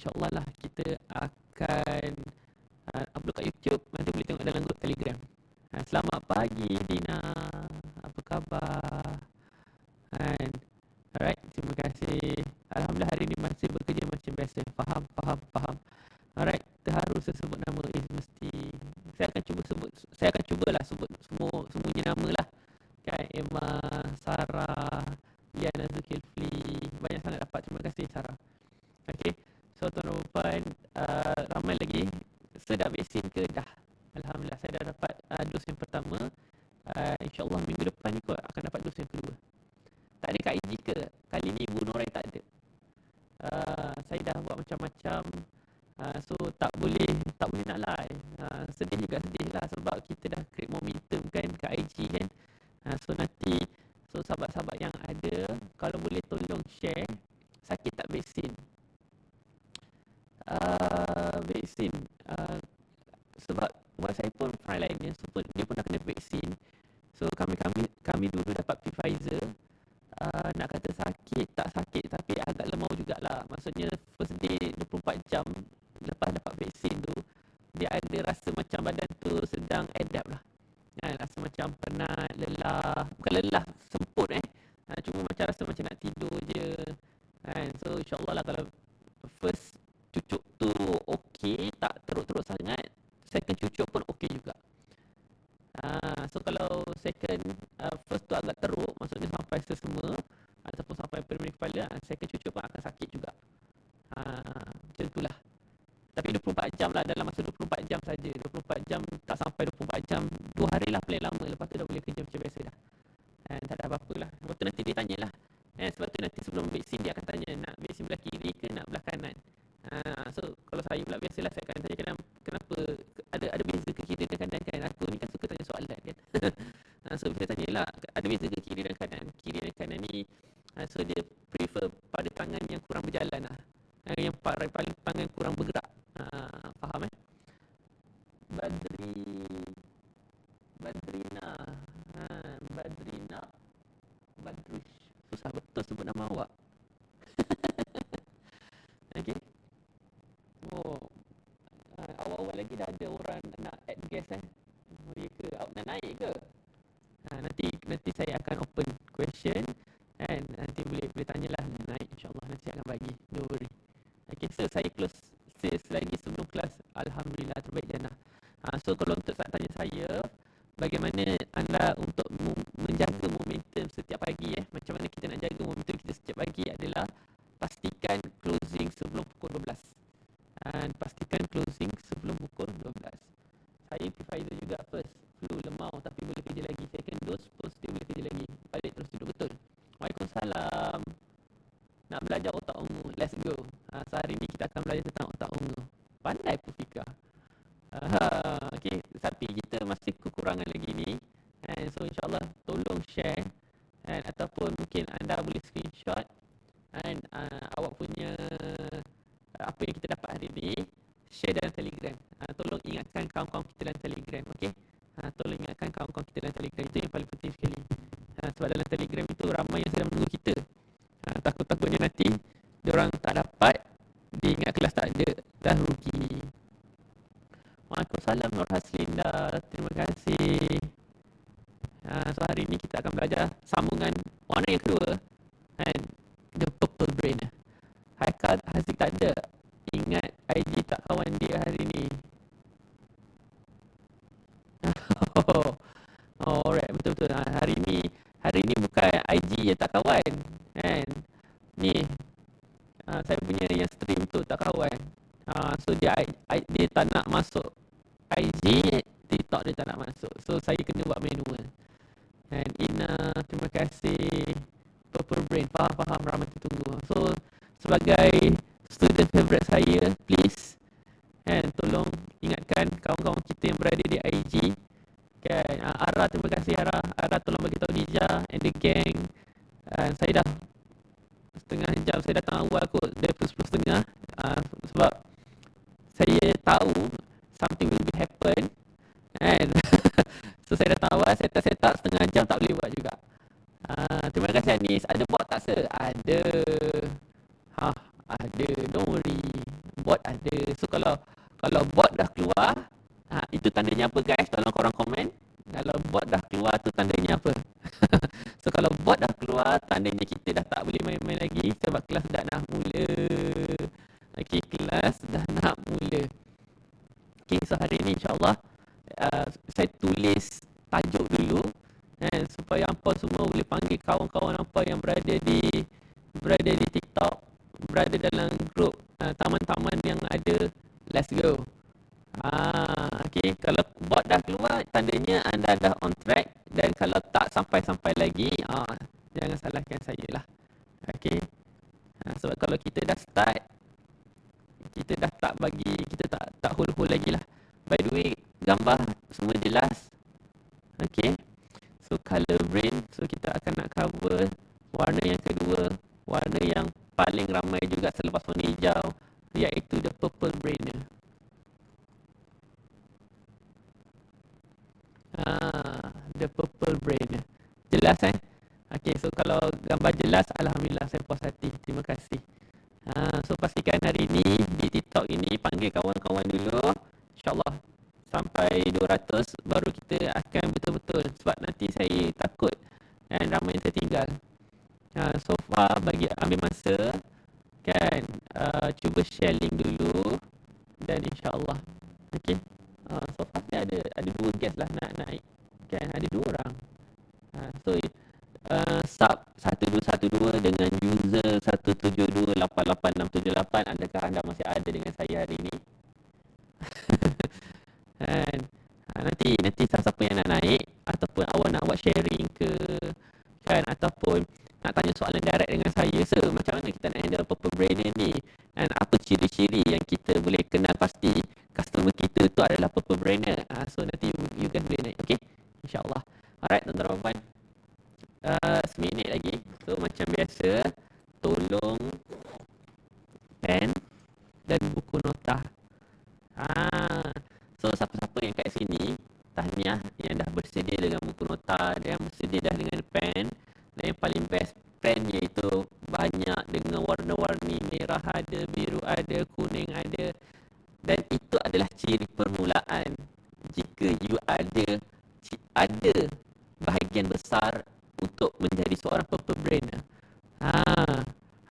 insyaAllah lah kita akan upload kat YouTube. Nanti boleh tengok dalam grup Telegram. Selamat pagi Dina, apa khabar? Kan? Alright, terima kasih. Alhamdulillah hari ini masih bekerja macam biasa. Faham. Alright, terharu saya sebut nama mesti. Saya akan cubalah sebut semuanya nama lah. Kan, Emma, Sarah, Liana Zulkifli. Banyak sangat dapat. Terima kasih Sarah. Okay, so tuan-tuan dan puan, ramai lagi. Saya dah vaksin ke? Dah. Alhamdulillah, saya dah dapat dos yang pertama. InsyaAllah minggu depan ni kot akan dapat dos yang kedua. Tak ada Kak Iji ke? Kali ni Bu Norai tak ada. Saya dah buat macam-macam. So tak boleh nak live. Sedih lah sebab kita dah create momentum kan kat IG kan. So nanti sahabat-sahabat yang ada, kalau boleh tolong share. Sakit tak vaksin? Vaksin sebab wife saya pun frontliner, so dia pun dah kena vaksin. So kami dulu dapat Pfizer. Nak kata sakit, tak sakit, tapi agak lemau jugalah. Maksudnya first day 24 jam lepas dapat vaksin tu, dia ada rasa macam badan tu sedang adapt lah. Rasa macam penat, lelah. Bukan lelah, semput cuma macam rasa macam nak tidur je. So insyaAllah lah kalau first cucuk tu okey, tak teruk-teruk sangat, second cucuk pun okey juga. So kalau second, first tu agak teruk, maksudnya sampai semua ataupun sampai primary kepala, second cucuk pun akan sakit juga. Macam itulah. Tapi 24 jam lah, dalam masa 24 jam saja. 24 jam, tak sampai 24 jam, 2 hari lah paling lama. Lepas tu dah boleh kerja macam biasa dah. Tak ada apa-apa lah. Lepas tu nanti dia tanyalah. Sebab tu nanti sebelum vaksin dia akan tanya, nak vaksin belah kiri ke nak belah kanan. So kalau saya pula biasalah saya akan tanya kenapa ada beza ke kiri dan kanan kan. Aku ni kan suka tanya soalan kan. So saya tanyalah, ada beza ke kiri dan kanan. Kiri dan kanan ni, so dia prefer pada tangan yang kurang berjalan lah. Yang paling tangan kurang bergerak. Faham Badrush. Susah betul sebut nama awak. Okay. Awal-awal lagi dah ada orang nak add guest Ya ke? Awak nak naik ke? Nanti saya akan open question and nanti boleh tanyalah naik, insyaAllah nanti saya akan bagi. Don't worry. Okay, so saya close sales lagi sebelum kelas. Alhamdulillah, terbaik Jannah. So kalau untuk tanya saya, bagaimana anda untuk menjaga momentum setiap pagi macam mana kita nak jaga momentum kita setiap pagi adalah pastikan closing sebelum pukul 12. Pastikan closing sebelum pukul 12. Saya Pfizer juga first, flu lemau tapi boleh kerja lagi. Second dose positif boleh kerja lagi. Balik terus tidur betul. Waalaikumsalam. Nak belajar otak ungu, let's go. Sehari ni kita akan belajar tentang otak ungu. Pandai pun Fika. Okay, tapi kita masih kekurangan lagi ni. So insyaAllah tolong share ataupun mungkin anda boleh screenshot awak punya apa yang kita dapat hari ni, share dalam Telegram. Tolong ingatkan kawan-kawan kita dalam Telegram, okey? Tolong ingatkan kawan-kawan kita dalam Telegram, itu yang paling penting sekali. Sebab dalam Telegram itu ramai yang sedang menunggu kita. Takut-takutnya nanti diorang tak dapat, dia ingat kelas tak ada, dah rugi. Waalaikumsalam Nur Haslinda, terima kasih. So hari ni kita akan belajar sambungan warna yang kedua, the purple brain. Haikal Haziq tak ada. Ingat IG tak kawan dia hari ni. Alright, betul-betul. Hari ni bukan IG yang tak kawan kan. Ni saya punya yang stream tu tak kawan. So dia tak nak masuk IG, TikTok dia tak nak masuk. So saya kena buat manual. And Ina, terima kasih. Purple Brain, faham ramai tertunggu. So sebagai student favourite saya, please tolong ingatkan kawan-kawan kita yang berada di IG kan. Ara, terima kasih Ara tolong bagi tahu Dija and the gang. Saya dah setengah jam, saya datang awal kot dari 10:30 sebab saya tahu something will be happen and so saya datang awal, set up setengah jam, tak boleh buat juga. Terima kasih Anis. Ada bot tak sir? Ada. Ada, don't worry. bot ada. So kalau bot dah keluar, itu tandanya apa guys? Tolong korang komen. Kalau bot dah keluar tu tandanya apa? So kalau bot dah keluar, tandanya kita dah tak boleh main-main lagi sebab kelas dah nak mula. Okey, kelas dah nak mula. Okey, so hari ni insyaAllah saya tulis tajuk dulu supaya hampa semua boleh panggil kawan-kawan hampa yang berada di TikTok, berada dalam grup taman-taman yang ada. Let's go. Okay. Kalau bot dah keluar, tandanya anda dah on track. Dan kalau tak sampai-sampai lagi, jangan salahkan saya lah. Okay. Sebab kalau kita dah start, kita dah tak bagi, kita tak hold lagi lah. By the way, gambar semua jelas. Okay. So color brain, so kita akan nak cover warna yang kedua, warna yang paling ramai juga selepas warna hijau, iaitu the purple brain. The purple brain. Jelas Okay, so kalau gambar jelas, alhamdulillah saya puas hati. Terima kasih. So pastikan hari ini di TikTok ini panggil kawan-kawan dulu. InsyaAllah sampai 200 baru kita akan betul-betul, sebab nanti saya takut dan ramai yang tertinggal. So far bagi ambil masa kan, cuba share link dulu dan insyaAllah. Okay. So far ada 2 guest lah nak naik kan, ada 2 orang. So sub 1212 dengan user 1728868, adakah anda masih ada dengan saya hari ini? Kan, nanti siapa yang nak naik ataupun awak nak buat sharing ke kan, ataupun nak tanya soalan direct dengan saya, macam mana kita nak handle purple brain ni, dan apa ciri-ciri yang kita boleh kenal pasti customer kita tu adalah purple brainer. So nanti you guys boleh naik. Okay, insyaAllah. Alright, tuan-tuan dan puan, seminit lagi. So macam biasa, tolong pen dan buku nota. So siapa-siapa yang kat sini, tahniah yang dah bersedia dengan buku nota, yang bersedia dah dengan pen. Dan yang paling best, pen iaitu banyak dengan warna-warni, merah ada, biru ada, kuning ada. Dan itu adalah ciri permulaan. Jika you ada bahagian besar untuk menjadi seorang purple brainer.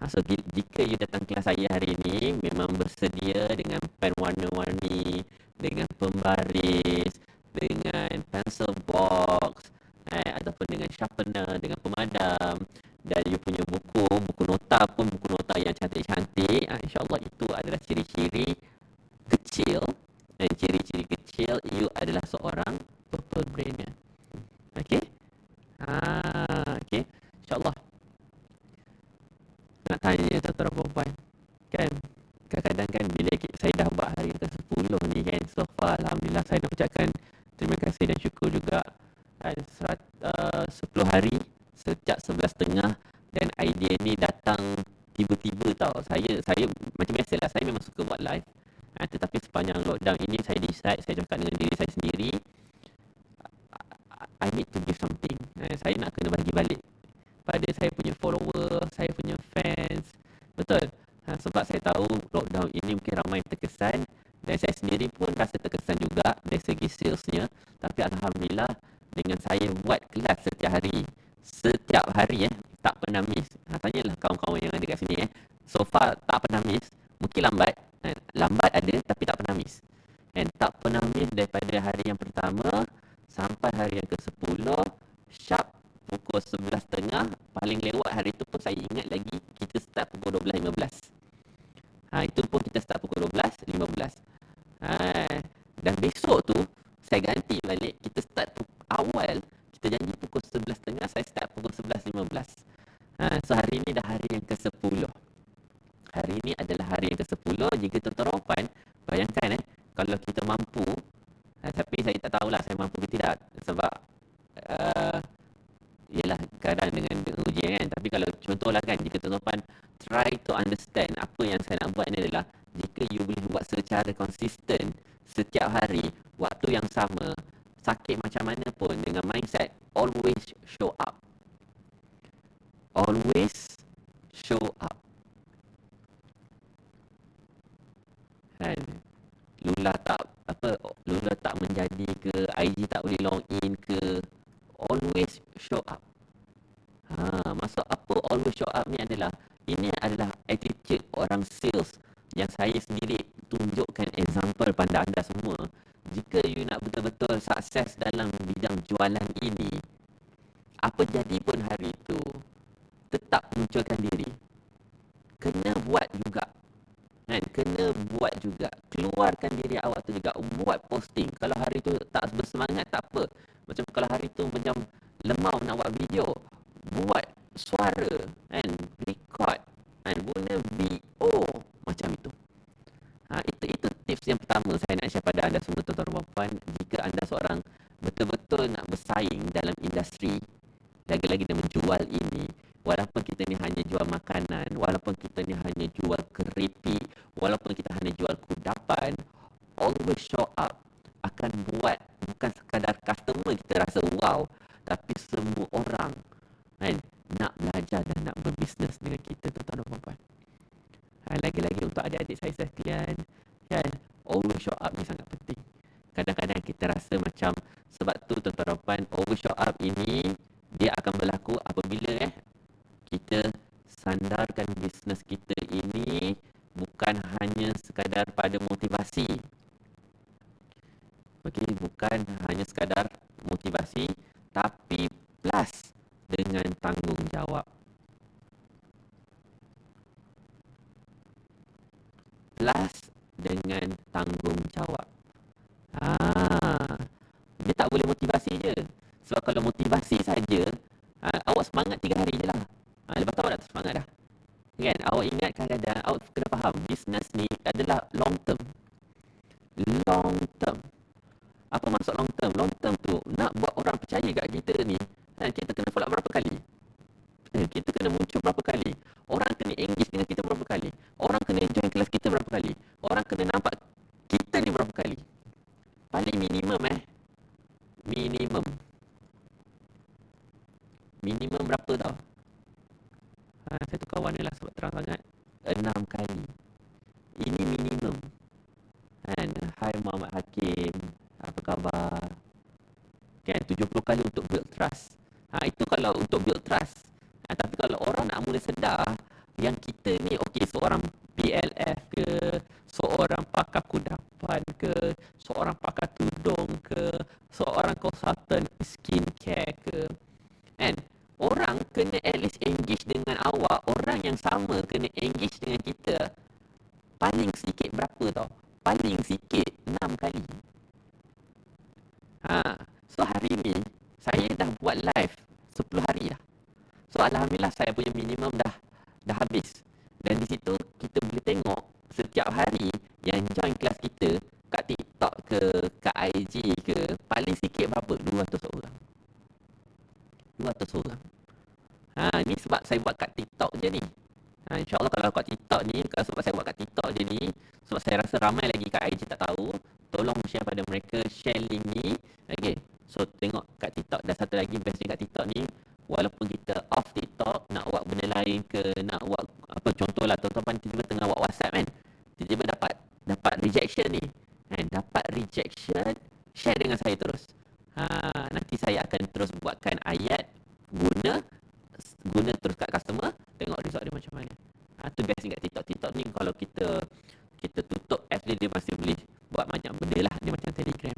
So jika you datang kelas saya hari ini memang bersedia dengan pen warna-warni, dengan pembaris, dengan pencil box, ataupun dengan sharpener, dengan pemadam, dan you punya buku nota pun buku nota yang cantik-cantik, insyaAllah itu adalah ciri-ciri kecil, dan ciri-ciri kecil you adalah seorang purple brainer. Okay? Okay, insyaAllah. Nak tanya tuan-tuan dan puan kan, kadang-kadang kan bila saya dah buat hari ke-10 ni kan, so far alhamdulillah saya nak ucapkan terima kasih dan syukur juga kan, 10 hari sejak 11.30, dan idea ni datang tiba-tiba tau. Saya macam biasalah, saya memang suka buat live, tetapi sepanjang lockdown ini saya decide, saya cakap dengan diri saya sendiri, I need to give something. Saya nak kena bagi balik pada saya punya follower, saya punya fans. Betul. Sebab saya tahu lockdown ini mungkin ramai terkesan, dan saya sendiri pun rasa terkesan juga dari segi salesnya. Tapi alhamdulillah, dengan saya buat kelas setiap hari tak pernah miss. Tanyalah kawan-kawan yang ada kat sini so far tak pernah miss. Mungkin lambat ada, tapi tak pernah miss. Dan tak pernah miss daripada hari yang pertama sampai hari yang ke-10 sharp pukul 11.30. Paling lewat hari tu pun saya ingat lagi, kita start pukul 12.15. Itu pun kita start pukul 12.15. Dan besok tu saya ganti balik, kita start awal, kita janji pukul 11.30, saya start pukul 11.15. So hari ini dah hari yang ke-10. Hari ini adalah hari yang ke-10. Jika tuan-tuan bayangkan kalau kita mampu, tapi saya tak tahulah saya mampu ke tidak, sebab ialah kadang dengan ujian kan. Tapi kalau contohlah kan, jika tuan-tuan try to understand apa yang saya nak buat ni adalah, jika you boleh buat secara konsisten setiap hari, waktu yang sama, sakit macam mana pun, dengan mindset always show up. Always show up. kan. Lula tak Lula tak menjadi ke, IG tak boleh log in ke, always show up. Maksud apa always show up ni adalah, ini adalah attitude orang sales yang saya sendiri tunjukkan example pada anda semua. Jika you nak betul-betul sukses dalam bidang jualan ini, apa jadi pun hari itu, tetap munculkan diri. Kena buat juga. Kan? Kena buat juga. Keluarkan diri awak tu juga. Buat posting. Kalau hari tu tak bersemangat, tak apa. Macam kalau hari tu macam lemau nak buat video, buat suara. Kan? Record. Kan? Guna VO. Macam itu. Itu tips yang pertama saya nak share pada anda semua tuan-tuan dan puan. Jika anda seorang betul-betul nak bersaing dalam industri, lagi-lagi dia menjual ini, walaupun kita ni hanya jual makanan, walaupun kita ni hanya jual keripik, walaupun kita hanya jual kudapan, always show up akan buat bukan sekadar customer kita rasa wow, tapi semua orang kan nak belajar dan nak berbisnes dengan kita, tuan-tuan dan puan-puan. Lagi-lagi untuk adik-adik saya sekalian, kan, always show up ni sangat penting. Kadang-kadang kita rasa macam, sebab tu tuan-tuan dan puan, always show up ini dia akan berlaku apabila kita sandarkan bisnes kita ini bukan hanya sekadar pada motivasi. Okey, bukan hanya sekadar motivasi, tapi plus dengan tanggungjawab. Plus dengan tanggungjawab. Dia tak boleh motivasi je. Sebab kalau motivasi saja, awak semangat 3 hari je lah. Lepas tu awak dah tak semangat dah. Kan? Awak ingat kadang-kadang, awak kena faham, bisnes ni adalah long term. Long term. Apa maksud long term? Long term tu, nak buat orang percaya kat kita ni, kita kena follow berapa kali? Kita kena muncul berapa kali? Orang kena engage dengan kita berapa kali? Orang kena join kelas kita berapa kali? Orang kena nampak kita ni berapa kali? Paling minimum Minimum berapa tau? Saya tukar warna lah sebab terang sangat. 6 kali. Ini minimum. Hai Muhammad Hakim, apa khabar? Kan, 70 kali untuk build trust. Itu kalau untuk build trust. Tapi kalau orang nak mula sedar yang kita ni, okey, seorang PLF ke, seorang pakar kudapan ke, seorang pakar tudung ke, seorang konsultan skincare ke, kan? Orang kena at least engage dengan awak. Orang yang sama kena engage dengan kita paling sikit berapa tau? Paling sikit 6 kali. So hari ni saya dah buat live 10 hari dah. So alhamdulillah saya punya minimum dah habis. Dan di situ kita boleh tengok setiap hari yang join kelas kita kat TikTok ke, kat IG ke, paling sikit berapa? 200 orang. 200 orang. Ni sebab saya buat kat TikTok je ni. InsyaAllah kalau kat TikTok ni, sebab saya buat kat TikTok je ni, sebab saya rasa ramai lagi kat IG tak tahu, tolong share pada mereka, share link ni. Okay. So tengok kat TikTok. Dan satu lagi best kat TikTok ni, walaupun kita off TikTok, nak buat benda lain ke, nak buat apa, contohlah tuan-tuan tiba-tiba tengah buat WhatsApp kan, tiba-tiba dapat rejection ni, dapat rejection, share dengan saya terus. Nanti saya akan terus buatkan ayat guna terus kat customer, tengok result dia macam mana. Tu best kat TikTok. TikTok ni kalau kita tutup apps dia masih boleh buat banyak benda lah. Dia macam Telegram.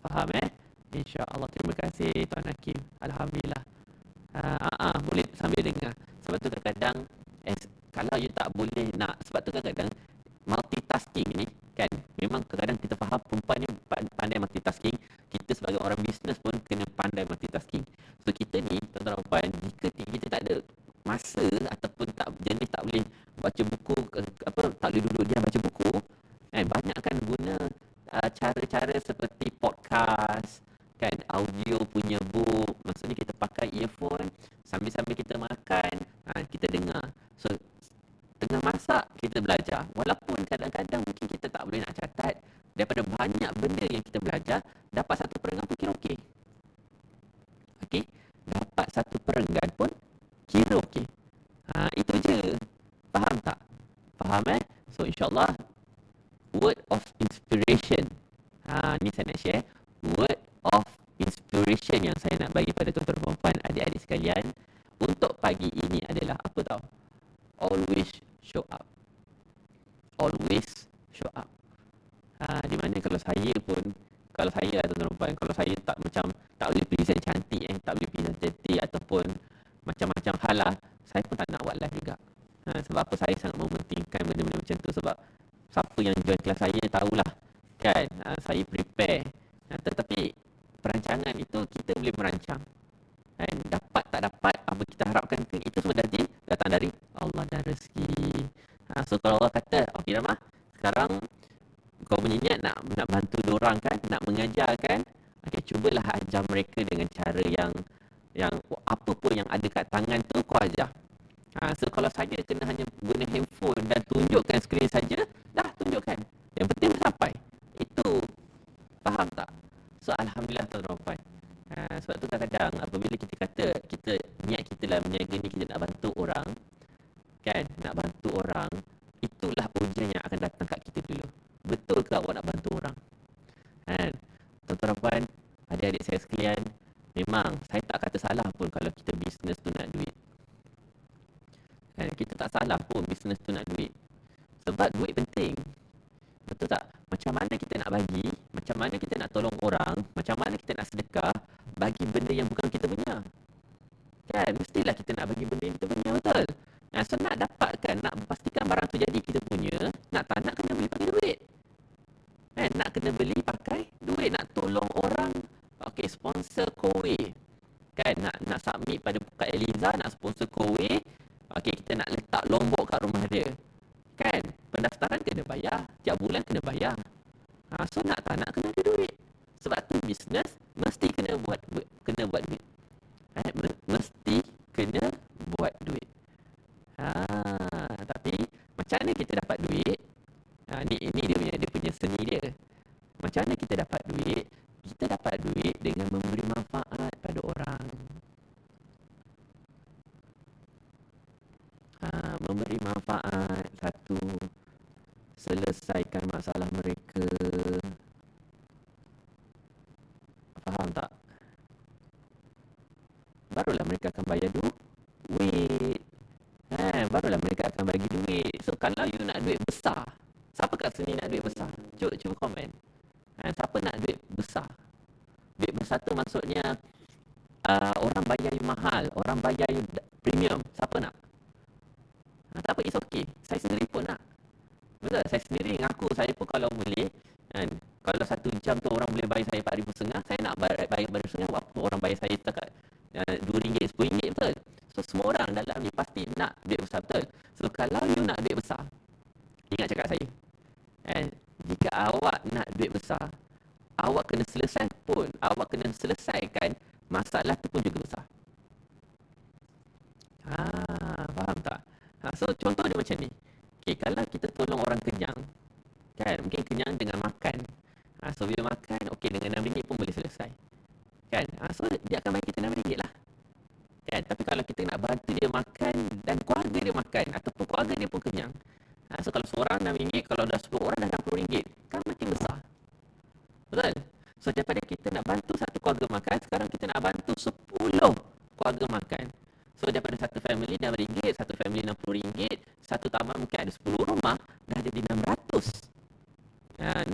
Faham InsyaAllah. Terima kasih Tuan Hakim. Alhamdulillah. Boleh sambil dengar. Sebab tu kadang-kadang kalau you tak boleh nak, sebab tu kadang-kadang multitasking ni kan, memang kadang-kadang kita faham perempuan ni pandai multitasking. Kita sebagai orang bisnes pun kena pandai multitasking. So kita ni tuan-tuan dan puan, jika kita tak ada masa ataupun tak boleh baca buku, tak boleh duduk diam baca buku, banyak kan guna cara-cara seperti podcast, kan, audio punya book. Maksudnya kita pakai earphone sambil-sambil kita makan, kita dengar. So tengah masak kita belajar, walaupun kadang-kadang mungkin kita tak boleh nak catat. Daripada banyak benda yang kita belajar, dapat satu perenggan pun kira okey. Okey, dapat satu perenggan pun kira okey. Itu je. Faham tak? Faham So insyaAllah word of inspiration. Ni saya nak share word of inspiration yang saya nak bagi pada tuan-tuan dan puan, adik-adik sekalian untuk pagi ini adalah apa tahu? Always show up. Always show up. Di mana kalau saya lah tuan-tuan dan puan, kalau saya tak boleh present cantik, tak boleh present cantik ataupun macam-macam hal lah, saya pun tak nak buat live juga. Sebab apa? Saya sangat mementingkan benda-benda macam tu. Sebab siapa yang join kelas saya tahulah kan, saya prepare. Tetapi perancangan itu kita boleh merancang, kan? Dapat tak dapat apa kita harapkan, itu semua datang dari Allah dan rezeki. So kalau Allah kata, okey Ramah, sekarang kau punya niat nak bantu diorang kan, nak mengajar kan, okey, cubalah ajar mereka dengan cara yang apa pun yang ada kat tangan tu kau ajar. So kalau saya kena hanya guna handphone dan tunjukkan skrin saja, dah tunjukkan. Yang penting sampai. Itu faham tak? So alhamdulillah tuan-tuan. Sebab tu kadang-kadang apabila kita kata niat kita lah meniaga ni, kita nak bantu orang, kan? Nak bantu orang, itulah ujian yang akan datang kat kita dulu. Betul ke awak nak bantu orang? Kan? Tuan-tuan, adik-adik saya sekalian, memang saya tak kata salah pun kalau kita bisnes tu nak duit. Kan? Kita tak salah pun bisnes tu nak duit. Sebab duit penting. Betul tak? Macam mana kita nak bagi, macam mana kita nak tolong orang, macam mana kita nak sedekah, bagi benda yang bukan kita punya. Kan? Mestilah kita nak bagi benda yang kita punya, betul? So nak dapatkan, nak pastikan barang tu jadi kita punya, nak tak nak kena beli pakai duit. Kan? Nak kena beli pakai duit, nak tolong orang, okey, sponsor kowe. Kan? Nak submit pada Kak Eliza, nak sponsor kowe, okey, kita nak letak lombok kat rumah dia. Kan? Pendaftaran kena bayar, tiap bulan kena bayar. So nak tak nak kena ada duit. Sebab tu bisnes mesti kena buat duit. Mesti kena buat duit. Tapi macam mana kita dapat duit? Ni dia punya seni dia. Macam mana kita dapat duit? Kita dapat duit dengan memberi manfaat pada orang. Memberi manfaat, satu, selesaikan masalah mereka. Faham tak? Barulah mereka akan bayar duit. Barulah mereka akan bagi duit. So kalau you nak duit besar, siapa kat sini nak duit besar? Cuba komen. Siapa nak duit besar? Duit besar tu maksudnya orang bayar you mahal, orang bayar you premium. Siapa nak? Tak apa, it's okay. Saya sendiri pun nak. Betul, saya sendiri ngaku. Saya pun kalau boleh, kan, kalau 1 jam tu orang boleh bayar saya RM4,500, saya nak bayar RM4,500. Apa orang bayar saya setakat RM2, RM10, betul? So semua orang dalam ni pasti nak duit besar, betul? So kalau you nak duit besar, ingat cakap saya, jika awak nak duit besar, awak kena selesaikan masalah tu pun juga besar. Faham tak? So contoh dia macam ni. Okay, kalau kita tolong orang kenyang, kan, mungkin kenyang dengan makan. So bila makan, okay, dengan RM6 pun boleh selesai. Kan? So dia akan bagi kita RM6 lah. Kan? Tapi kalau kita nak bantu dia makan dan keluarga dia makan, ataupun keluarga dia pun kenyang. So kalau seorang RM6, kalau dah 10 orang dah RM60, kan makin besar. Betul? So daripada kita nak bantu satu keluarga makan, sekarang kita nak bantu 10 keluarga makan. So daripada satu family RM6, satu family RM60, satu taman mungkin ada 10 rumah, dah jadi 600.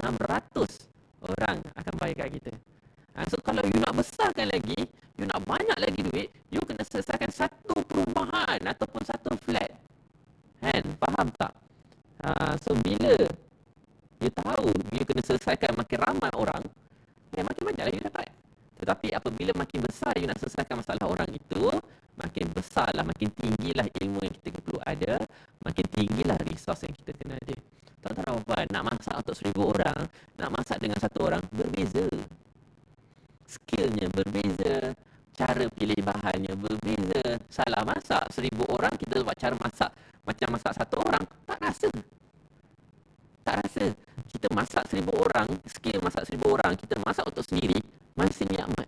600 orang akan bayar kat kita. So kalau you nak besarkan lagi, you nak banyak lagi duit, you kena selesaikan satu perumahan ataupun satu flat. Kan? Faham tak? So bila you tahu you kena selesaikan makin ramai orang, makin banyak lagi dapat. Tetapi apabila makin besar you nak selesaikan masalah orang itu, makin besarlah, makin tinggilah ilmu yang kita perlu ada, makin tinggilah resource yang kita kena ada. Tuan-tuan, nak masak untuk 1,000 orang, nak masak dengan satu orang, berbeza. Skillnya berbeza, cara pilih bahannya berbeza. Salah masak 1,000 orang, kita buat cara masak macam masak satu orang, tak rasa. Kita masak 1,000 orang, skill masak 1,000 orang, kita masak untuk sendiri, masih nikmat.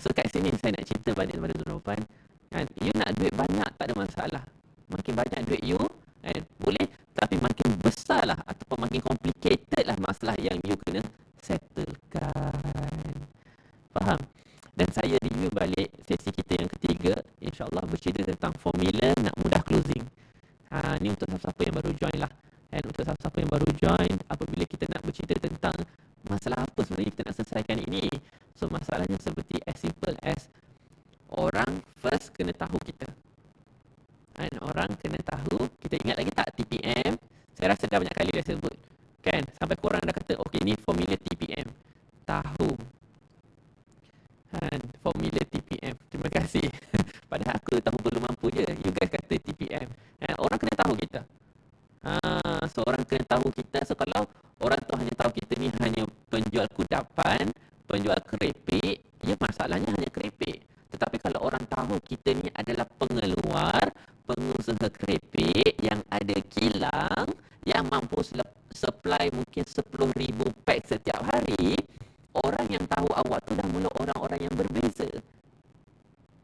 So kat sini saya nak cerita balik kepada tuan-tuan, kan, you nak duit banyak tak ada masalah. Makin banyak duit you, boleh, Ni untuk siapa-siapa yang baru join lah. Dan untuk siapa-siapa yang baru join, apabila kita nak bercerita tentang masalah apa sebenarnya kita nak selesaikan ini. So masalahnya seperti as simple as orang first kena tahu kita. Dan orang kena tahu, kita ingat lagi tak TPM? Saya rasa dah banyak kali dah sebut. Kan? Sampai korang dah kata, okay ni formula TPM. Tahu. Han, formula TPM. Terima kasih. Padahal aku tahu belum mampu je. You guys kata TPM. Orang kena tahu kita. So orang kena tahu kita. So kalau orang tu hanya tahu kita ni hanya penjual kudapan, penjual keripik, ya masalahnya hanya keripik. Tetapi kalau orang tahu kita ni adalah pengeluar, pengusaha keripik yang ada kilang, yang mampu supply mungkin 10,000 pack setiap hari, orang yang tahu awak tu dah mula orang-orang yang berbeza.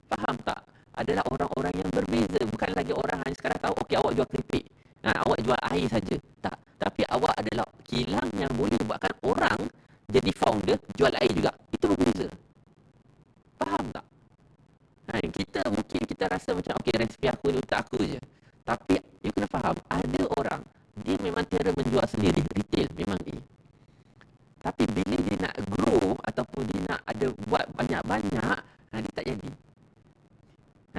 Faham tak? Adalah orang-orang yang berbeza. Bukan lagi orang hanya sekarang tahu, okey awak jual keripik. Awak jual air saja. Tak. Tapi awak adalah kilang yang boleh buatkan orang jadi founder, jual air juga. Itu berbeza. Faham tak? Kita mungkin kita rasa macam, okey resipi aku ni untuk aku je. Tapi, you kena faham, ada orang, dia memang tiada menjual sendiri, retail, memang dia. Tapi bila dia nak grow ataupun dia nak ada buat banyak-banyak, dia tak jadi.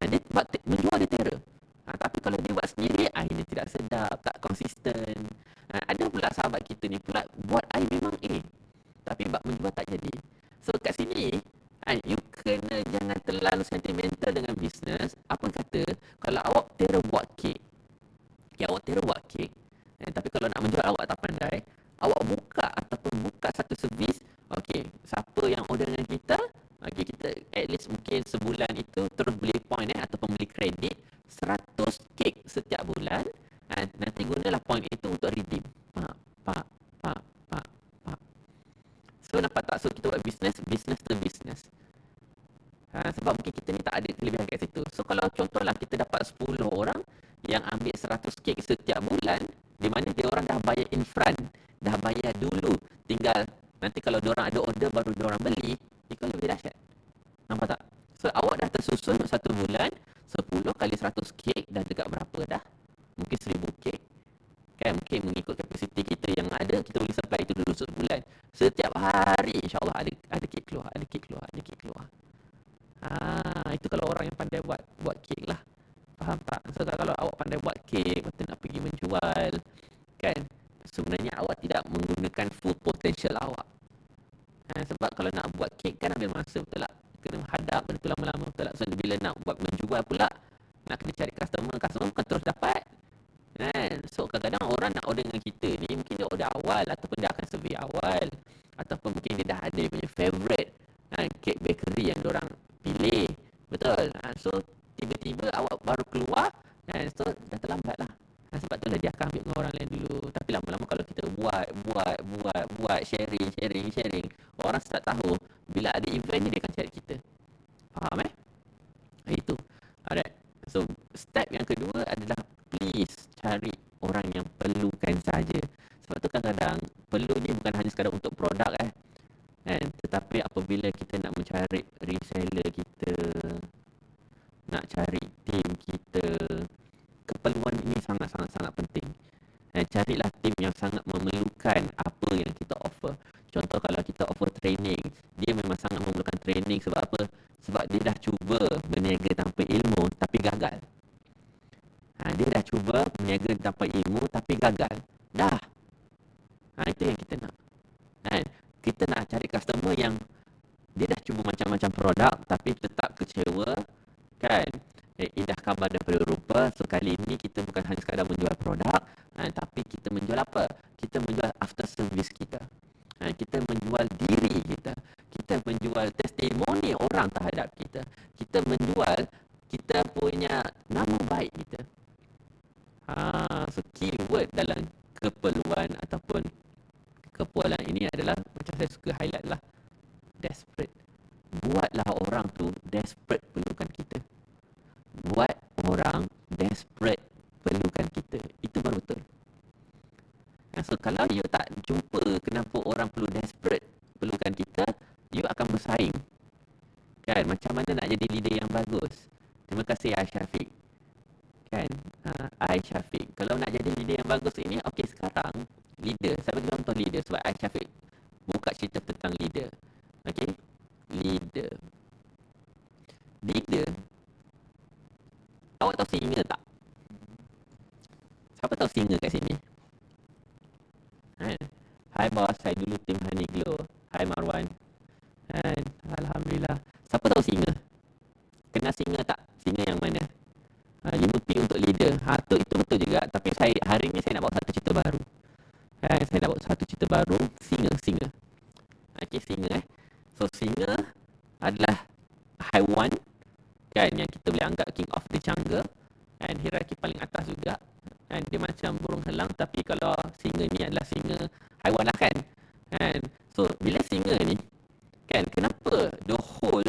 Dia buat menjual dia terror. Tapi kalau dia buat sendiri, air dia tidak sedap, tak konsisten. Ada pula sahabat kita ni pula buat air memang tapi bab menjual tak jadi. So kat sini, you kena jangan terlalu sentimental dengan bisnes. Apa kata, kalau awak terror buat kek, awak terror buat kek, tapi kalau nak menjual awak tak pandai, awak buka ataupun buka satu servis. Okey, siapa yang order dengan kita, okey, kita at least mungkin sebulan itu terus beli point ataupun beli kredit 100 kek setiap bulan. Nanti gunalah point itu untuk redeem. Pak. So nampak tak? So kita buat business to business. Sebab mungkin kita ni tak ada kelebihan kat situ. So kalau contohlah kita dapat 10 orang yang ambil 100 kek setiap bulan, di mana dia orang dah bayar in front, dah bayar dulu, tinggal nanti kalau dia orang ada order baru dia orang beli, itu lebih dahsyat. Nampak tak? So awak dah tersusun satu bulan 10 kali 100 kek dah dekat berapa dah? Mungkin 1000 kek. Kan mungkin mengikut kapasiti kita yang ada, kita boleh supply itu dulu sebulan. Setiap hari insya-Allah ada kek keluar, ada kek keluar. Itu kalau orang yang pandai buat kek lah. Faham tak? So kalau awak pandai buat kek, betul nak pergi menjual, kan? Sebenarnya awak tidak menggunakan full potential awak. Sebab kalau nak buat kek kan ambil masa, betul tak? Kena hadap benda tu lama-lama, betul tak? So bila nak buat menjual pula, nak kena cari customer bukan terus dapat. So kadang-kadang orang nak order dengan kita ni, mungkin dia order awal ataupun dia akan survey awal, ataupun mungkin dia dah ada dia punya favourite kek bakery yang diorang pilih, betul. So tiba-tiba awak baru keluar, so dah terlambat lah. Sebab tu lah dia akan ambil dengan orang lain dulu. Tapi lama-lama kalau kita buat sharing, orang start tahu, bila ada event ni dia akan cari kita. Faham itu. Alright. So step yang kedua adalah please cari orang yang perlukan saja. Sebab tu kadang-kadang perlu ni bukan hanya sekadar untuk produk tetapi apabila kita nak mencari reseller kita, nak cari tim kita, keperluan ini sangat-sangat penting. Carilah tim yang sangat memerlukan apa yang kita offer. Contoh kalau kita offer training, dia memang sangat memerlukan training. Sebab apa? Sebab dia dah cuba berniaga tanpa ilmu tapi gagal. Dia dah cuba berniaga tanpa ilmu tapi gagal. Dah. Itu yang kita nak. Kita nak cari customer yang dia dah cuba macam-macam produk tapi tetap kecewa, kan? Indah kabar daripada rupa. So kali ini kita bukan hanya sekadar menjual produk, tapi kita menjual apa? Kita menjual after service kita. Kita menjual diri kita. Kita menjual testimoni orang terhadap kita. Kita menjual kita punya nama baik kita. So keyword dalam keperluan ataupun kepualan ini adalah, macam saya suka highlight lah, desperate. Buatlah orang tu desperate perlukan kita. Buat orang desperate perlukan kita. Itu baru betul. So kalau you tak jumpa kenapa orang perlu desperate perlukan kita, you akan bersaing. Kan? Macam mana nak jadi leader yang bagus? Terima kasih Syafiq. Kan? Syafiq. kalau nak jadi leader yang bagus ini, okey sekarang leader, saya bagi contoh leader sebab Syafiq buka cerita tentang leader. Okey, leader. Leader, awak tahu singa tak? Siapa tahu singa kat sini? Hai bos, saya dulu tim Honey Glow. Hai Marwan. Alhamdulillah. Siapa tahu singa? Kenal singa tak? Singa yang mana? 5P untuk leader. Itu betul juga. Tapi hari ni saya nak bawa satu cerita baru. Saya nak bawa satu cerita baru. Singa. Okey, singa. So, singa adalah haiwan kan yang kita boleh anggap king of the jungle. And hierarki paling atas juga. And dia macam burung helang. Tapi kalau singa ni adalah singa haiwan lah kan. And so, bila singa ni, kan, kenapa the whole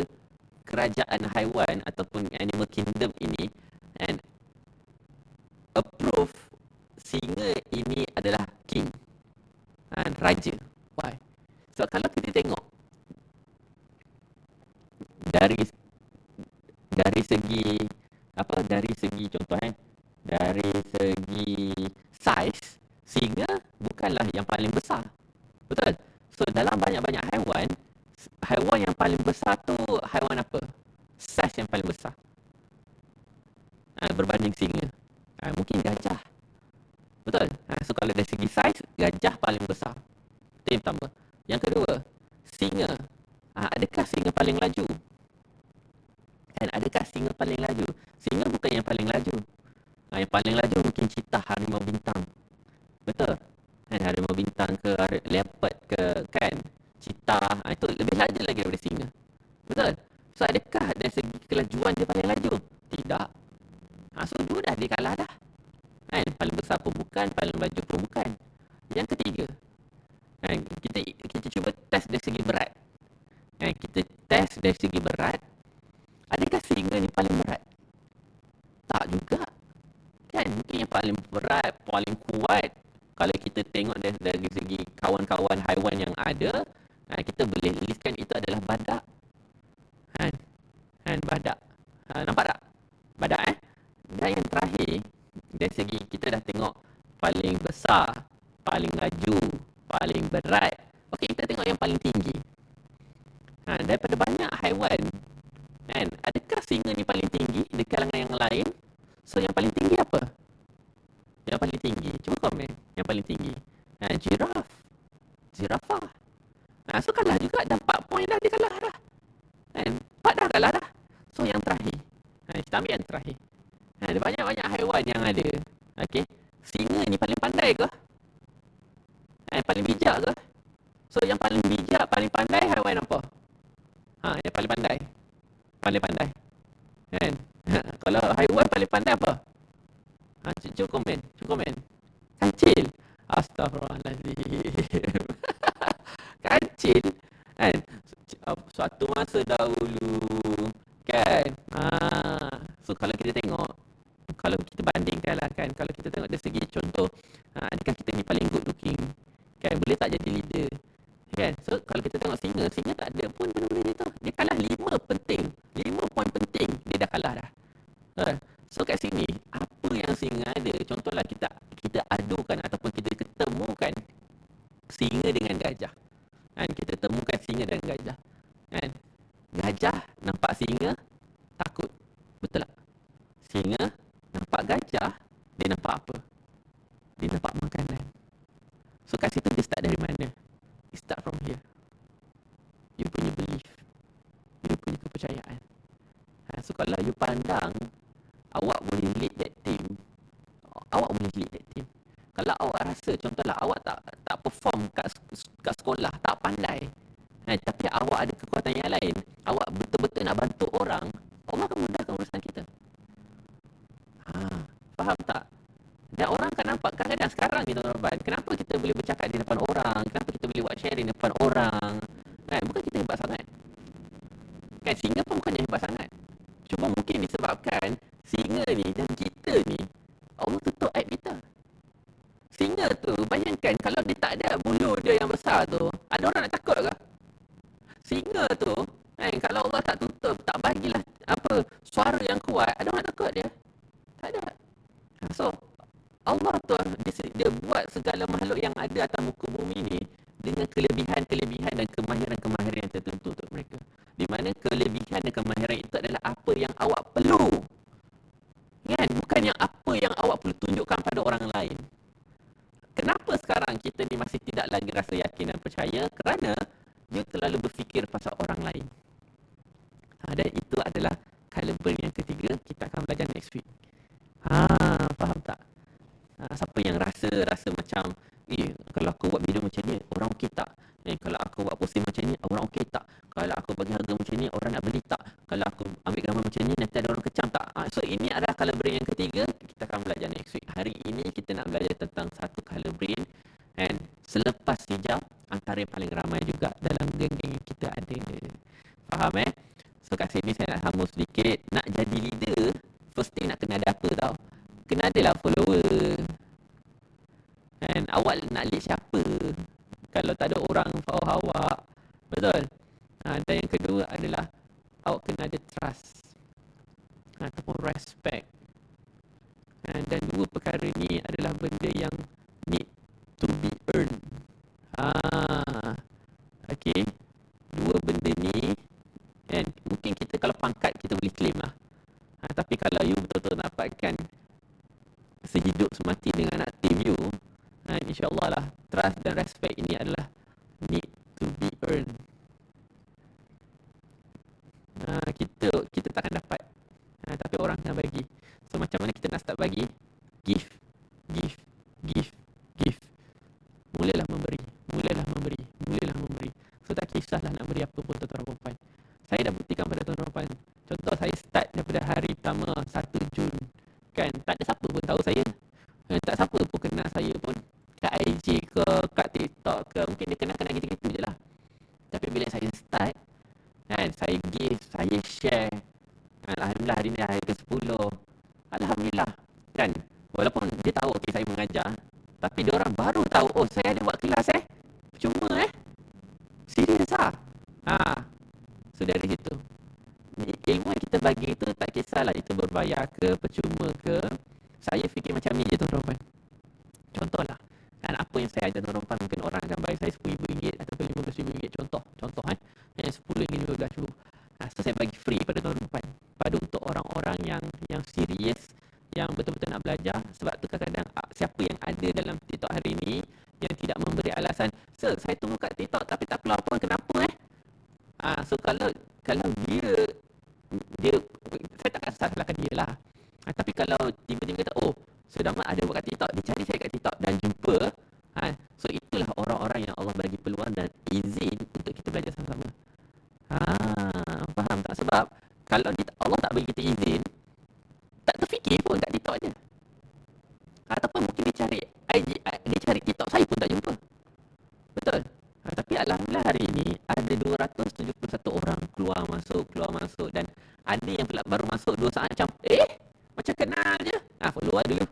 kerajaan haiwan ataupun animal kingdom ini and approve singa ini adalah king and raja. Why? So kalau kita tengok dari segi dari segi contoh dari segi saiz, singa bukanlah yang paling besar. Betul? So dalam banyak-banyak haiwan yang paling besar tu haiwan apa? Saiz yang paling besar. Berbanding singa. Mungkin gajah. Betul? So kalau dari segi saiz, gajah paling besar. Itu yang pertama. Yang kedua, singa. Adakah singa paling laju? Dan adakah singa paling laju? Singa bukan yang paling laju. Yang paling laju mungkin citah, harimau bintang. Betul? Harimau bintang ke leopard ke kan? Citah. Itu lebih laju lagi daripada singa. Betul? So adakah dari segi kelajuan dia paling laju? Tidak. So dua dah dia kalah dah. Paling besar pun bukan, paling laju pun bukan. Yang ketiga, kita cuba test dari segi berat. Kita test dari segi berat. Adakah singa ni paling berat? Tak juga. Kan? Mungkin yang paling berat, paling kuat. Kalau kita tengok dari segi kawan-kawan haiwan yang ada, kita boleh listkan itu adalah badak. Badak. Nampak tak? Badak Dan yang terakhir, dari segi kita dah tengok paling besar, paling laju, paling berat. Okey, kita tengok yang paling tinggi. Daripada banyak haiwan, adakah singa ni paling tinggi di kalangan yang lain? So, yang paling tinggi apa? Yang paling tinggi. Cuba komen. Yang paling tinggi. Jirafah. So, kalah juga. Dah 4 poin dah dia kalah dah. 4 dah kalah dah. So, yang terakhir. Kita ambil yang terakhir. Ada banyak-banyak haiwan yang ada. Okey. Singa ni paling pandai ke? Paling bijak ke? So, yang paling bijak, paling pandai haiwan apa? Yang paling pandai. Paling pandai. Kan? Kalau haiwan paling pandai apa? Cuba komen. Kancil. Astaghfirullahaladzim. Kancil. Suatu masa dahulu. Kan? So, kalau kita tengok, kalau kita bandingkan lah kan, kalau kita tengok dari segi contoh, adakah kita ni paling good looking? Kan? Boleh tak jadi leader? Kan? So, kalau kita tengok singa tak ada pun benda-benda tu. Dia kalah 5 poin penting, dia dah kalah dah. So, kat sini, apa yang singa ada? Contohlah kita adukan ataupun kita ketemukan singa dengan gajah. Kita temukan singa dan gajah. Gajah nampak singa, takut. Betul tak? Singa nampak gajah, dia nampak apa? Dia nampak makanan. So kat situ dia start dari mana? Dia start from here. You punya belief. You punya kepercayaan. So kalau you pandang, awak boleh lead that team. Awak boleh lead that team. Kalau awak rasa, contohlah awak tak perform kat sekolah, tak pandai. Tapi awak ada kekuatan yang lain, awak betul-betul nak bantu orang, Allah akan mudahkan urusan kita. Faham tak? Dan orang akan nampak kadang-kadang sekarang ni tuan-tuan, kenapa kita boleh bercakap di depan orang, kenapa kita boleh buat sharing di depan orang, bukan kita hebat sangat. Singa pun bukan yang hebat sangat. Cuma mungkin disebabkan singa ni dan kita ni, Allah tutup aib kita. Singa tu, bayangkan kalau dia tak ada bulu dia yang besar tu, ada orang nak takut ke? Singa tu, kalau Allah tak tutup, tak bagilah suara yang kuat, ada orang takut dia? Tak ada. So, Allah tu dia buat segala makhluk yang ada atas muka bumi ni dengan kelebihan-kelebihan dan kemahiran-kemahiran yang tertentu untuk mereka. Di mana kelebihan dan kemahiran itu adalah apa yang awak perlu. Kan? Bukan yang apa yang awak perlu tunjukkan pada orang lain. Kenapa sekarang kita ni masih tidak lagi rasa yakin dan percaya? Kerana dia terlalu berfikir pasal orang lain. Dan itu adalah kaliber yang ketiga, kita akan belajar next week. Faham tak? Siapa yang rasa macam kalau aku buat video macam ni orang okey tak? Kalau aku buat posting macam ni orang okey tak? Kalau aku bagi harga macam ni orang nak beli tak? Kalau aku ambil gambar macam ni nanti ada orang kecam tak? So ini adalah color brain yang ketiga, kita akan belajar next week. Hari ini kita nak belajar tentang satu color brain, and selepas hijab antara yang paling ramai juga dalam geng-geng yang kita ada. Faham So kat sini saya nak sambung sedikit. Nak jadi leader, first thing nak kena ada apa tau? Kena adalah follower. And awak nak lead siapa kalau tak ada orang follow awak? Betul? Dan yang kedua adalah awak kena ada trust ataupun respect. Dan dua perkara ni adalah benda yang need to be earned. Okay. Dua benda ni, and mungkin kita kalau pangkat kita boleh claim lah. Tapi kalau you betul-betul nak dapatkan sehidup semati dengan anak team you, insyaAllah lah, trust dan respect ini adalah need to be earned. Kita takkan dapat, tapi orang akan bagi. So macam mana kita nak start bagi? Give. Mulalah memberi. So tak kisahlah nak beri apa pun tuan-tuan dan puan. Saya dah buktikan pada tuan-tuan dan puan. Contoh saya start daripada hari pertama 1 Jun. Kan, tak ada siapa pun tahu saya. Tak siapa pun kenal saya pun. Kat IG ke, kat TikTok ke, mungkin dia kenal-kenal gitu-gitu je lah. Tapi bila saya start, kan, saya give, saya share. Alhamdulillah hari ni hari ke-10. Alhamdulillah. Kan, walaupun dia tahu saya mengajar, tapi dia orang baru tahu, saya ada buat kelas percuma serius lah. So dari situ, ilmu yang kita bagi itu tak kisahlah itu berbayar ke, percuma ke. Saya fikir macam ni je tuan-tuan. Contohlah, kan apa yang saya ajar tuan-tuan, mungkin orang akan bayar saya RM10,000 ataupun RM15,000. Contoh RM10, RM15. So saya bagi free pada tuan-tuan. Pada untuk orang-orang yang serius, yang betul-betul nak belajar. Sebab tu kadang-kadang siapa yang ada dalam TikTok hari ini yang tidak memberi alasan, "Sir, saya tunggu kat TikTok tapi tak keluar pun, kenapa?" So kalau dia saya takkan salahkan dia lah. Tapi kalau tiba-tiba kata, sudah ada buat kat TikTok, dia cari saya kat TikTok dan jumpa, so itulah orang-orang yang Allah bagi peluang dan izin untuk kita belajar sama-sama. Faham tak? Sebab kalau Allah tak bagi kita izin, tak terfikir pun kat TikTok je. Ataupun mungkin dia cari TikTok saya pun tak jumpa. Betul? Tapi alhamdulillah hari ini ada 271 orang keluar masuk, dan ada yang pula baru masuk 2 saat macam kenal je. Follow dulu.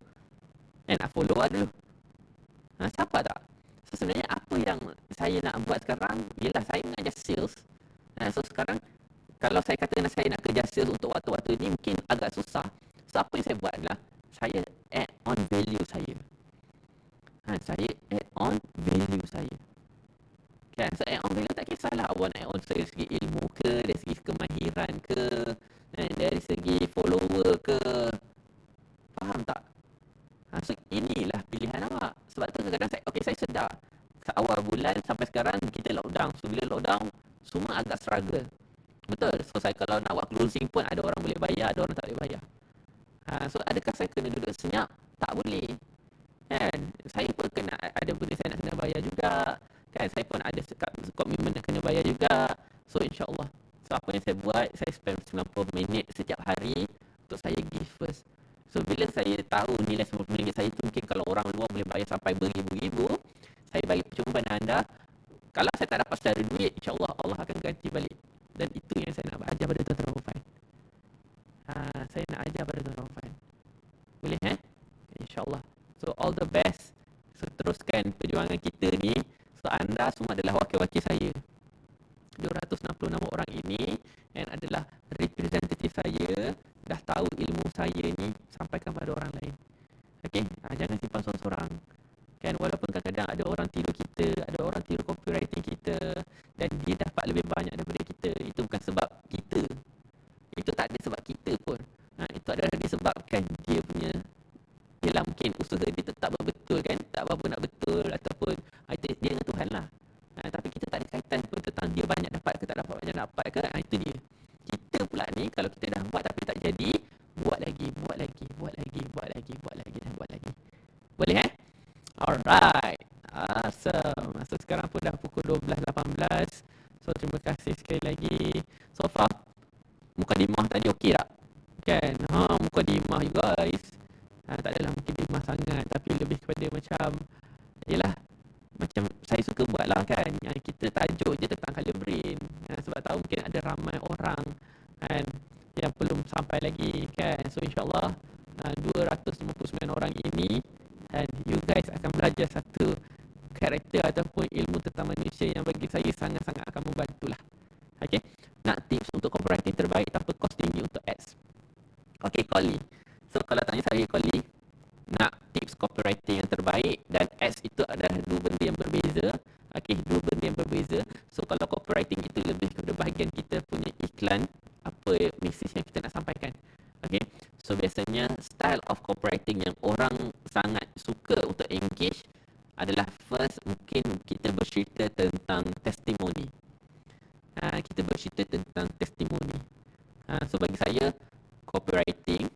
Follow dulu. Siapa tak? So, sebenarnya apa yang saya nak buat sekarang ialah saya mengajar sales. So sekarang kalau saya kata saya nak kerja sales untuk waktu-waktu ini mungkin agak susah. So apa yang saya buat adalah saya add on value saya. Saya add on value saya. Kan, so add on value tak kisahlah awak nak add on dari segi ilmu ke, dari segi kemahiran ke, dari segi follower ke. Faham tak? So inilah pilihan awak. Sebab tu kadang-kadang saya sedar awal bulan sampai sekarang kita lockdown. So bila lockdown semua agak struggle. Betul. So saya kalau nak buat closing pun ada orang boleh bayar, ada orang tak boleh bayar. So adakah saya kena duduk senyap? Tak boleh. Kan? Saya pun ada benda saya nak kena bayar juga. Kan? Saya pun ada komitmen nak kena bayar juga. So insyaAllah. So apa yang saya buat, saya spend 90 minit setiap hari untuk saya give first. So bila saya tahu nilai RM90 saya tu, mungkin kalau orang luar boleh bayar sampai beribu-ribu, saya bagi percuma pada anda. Kalau saya tak dapat secara duit, insyaAllah Allah akan ganti balik. Dan itu yang saya nak ajar pada tuan-tuan dan puan. Saya nak ajar pada tuan-tuan dan puan. Boleh InsyaAllah. So all the best. So teruskan perjuangan kita ni. So anda semua adalah wakil-wakil saya. 266 orang ini yang adalah representatif saya, dah tahu ilmu saya ni, sampaikan pada orang lain. Okey, jangan simpan depan seorang-seorang. Kan walaupun kadang-kadang ada orang tiru kita, ada orang tiru copywriting kita dan dia dapat lebih banyak daripada kita, itu bukan sebab kita. Itu tak ada sebab kita pun. Itu adalah disebabkan dia punya, ialah mungkin usaha dia tetap betul kan, tak apa-apa nak betul ataupun itu dia dengan Tuhan lah. Tapi kita tak ada kaitan pun tentang dia banyak dapat ke tak dapat banyak dapat ke, itu dia. Kita pula ni kalau kita dah buat tapi tak jadi, buat lagi dan buat lagi. Boleh Alright. Awesome. Masa sekarang pun dah pukul 12.18. So terima kasih sekali lagi. So far mukadimah tadi okey tak? Kan? Mukadimah you guys. Tak adalah mukadimah sangat tapi lebih kepada macam yalah, macam saya suka buat lah kan. Kita tajuk je tentang color brain. Sebab tahu mungkin ada ramai orang kan yang belum sampai lagi kan. So insyaAllah 259 orang ini dan you guys akan belajar satu karakter ataupun ilmu tentang manusia yang bagi saya sangat-sangat akan membantulah. Okay. Nak tips untuk copywriting terbaik tanpa kos tinggi untuk ads. Okay, Koli. So kalau tanya saya, Koli, nak tips copywriting yang terbaik dan ads itu adalah dua benda yang berbeza. Okay, dua benda yang berbeza. So kalau copywriting itu lebih kepada bahagian kita punya iklan, apa message yang kita nak sampaikan. Okay, so biasanya style of copywriting yang orang sangat suka untuk engage adalah first, mungkin kita bercerita tentang testimoni. Kita bercerita tentang testimoni. So bagi saya, copywriting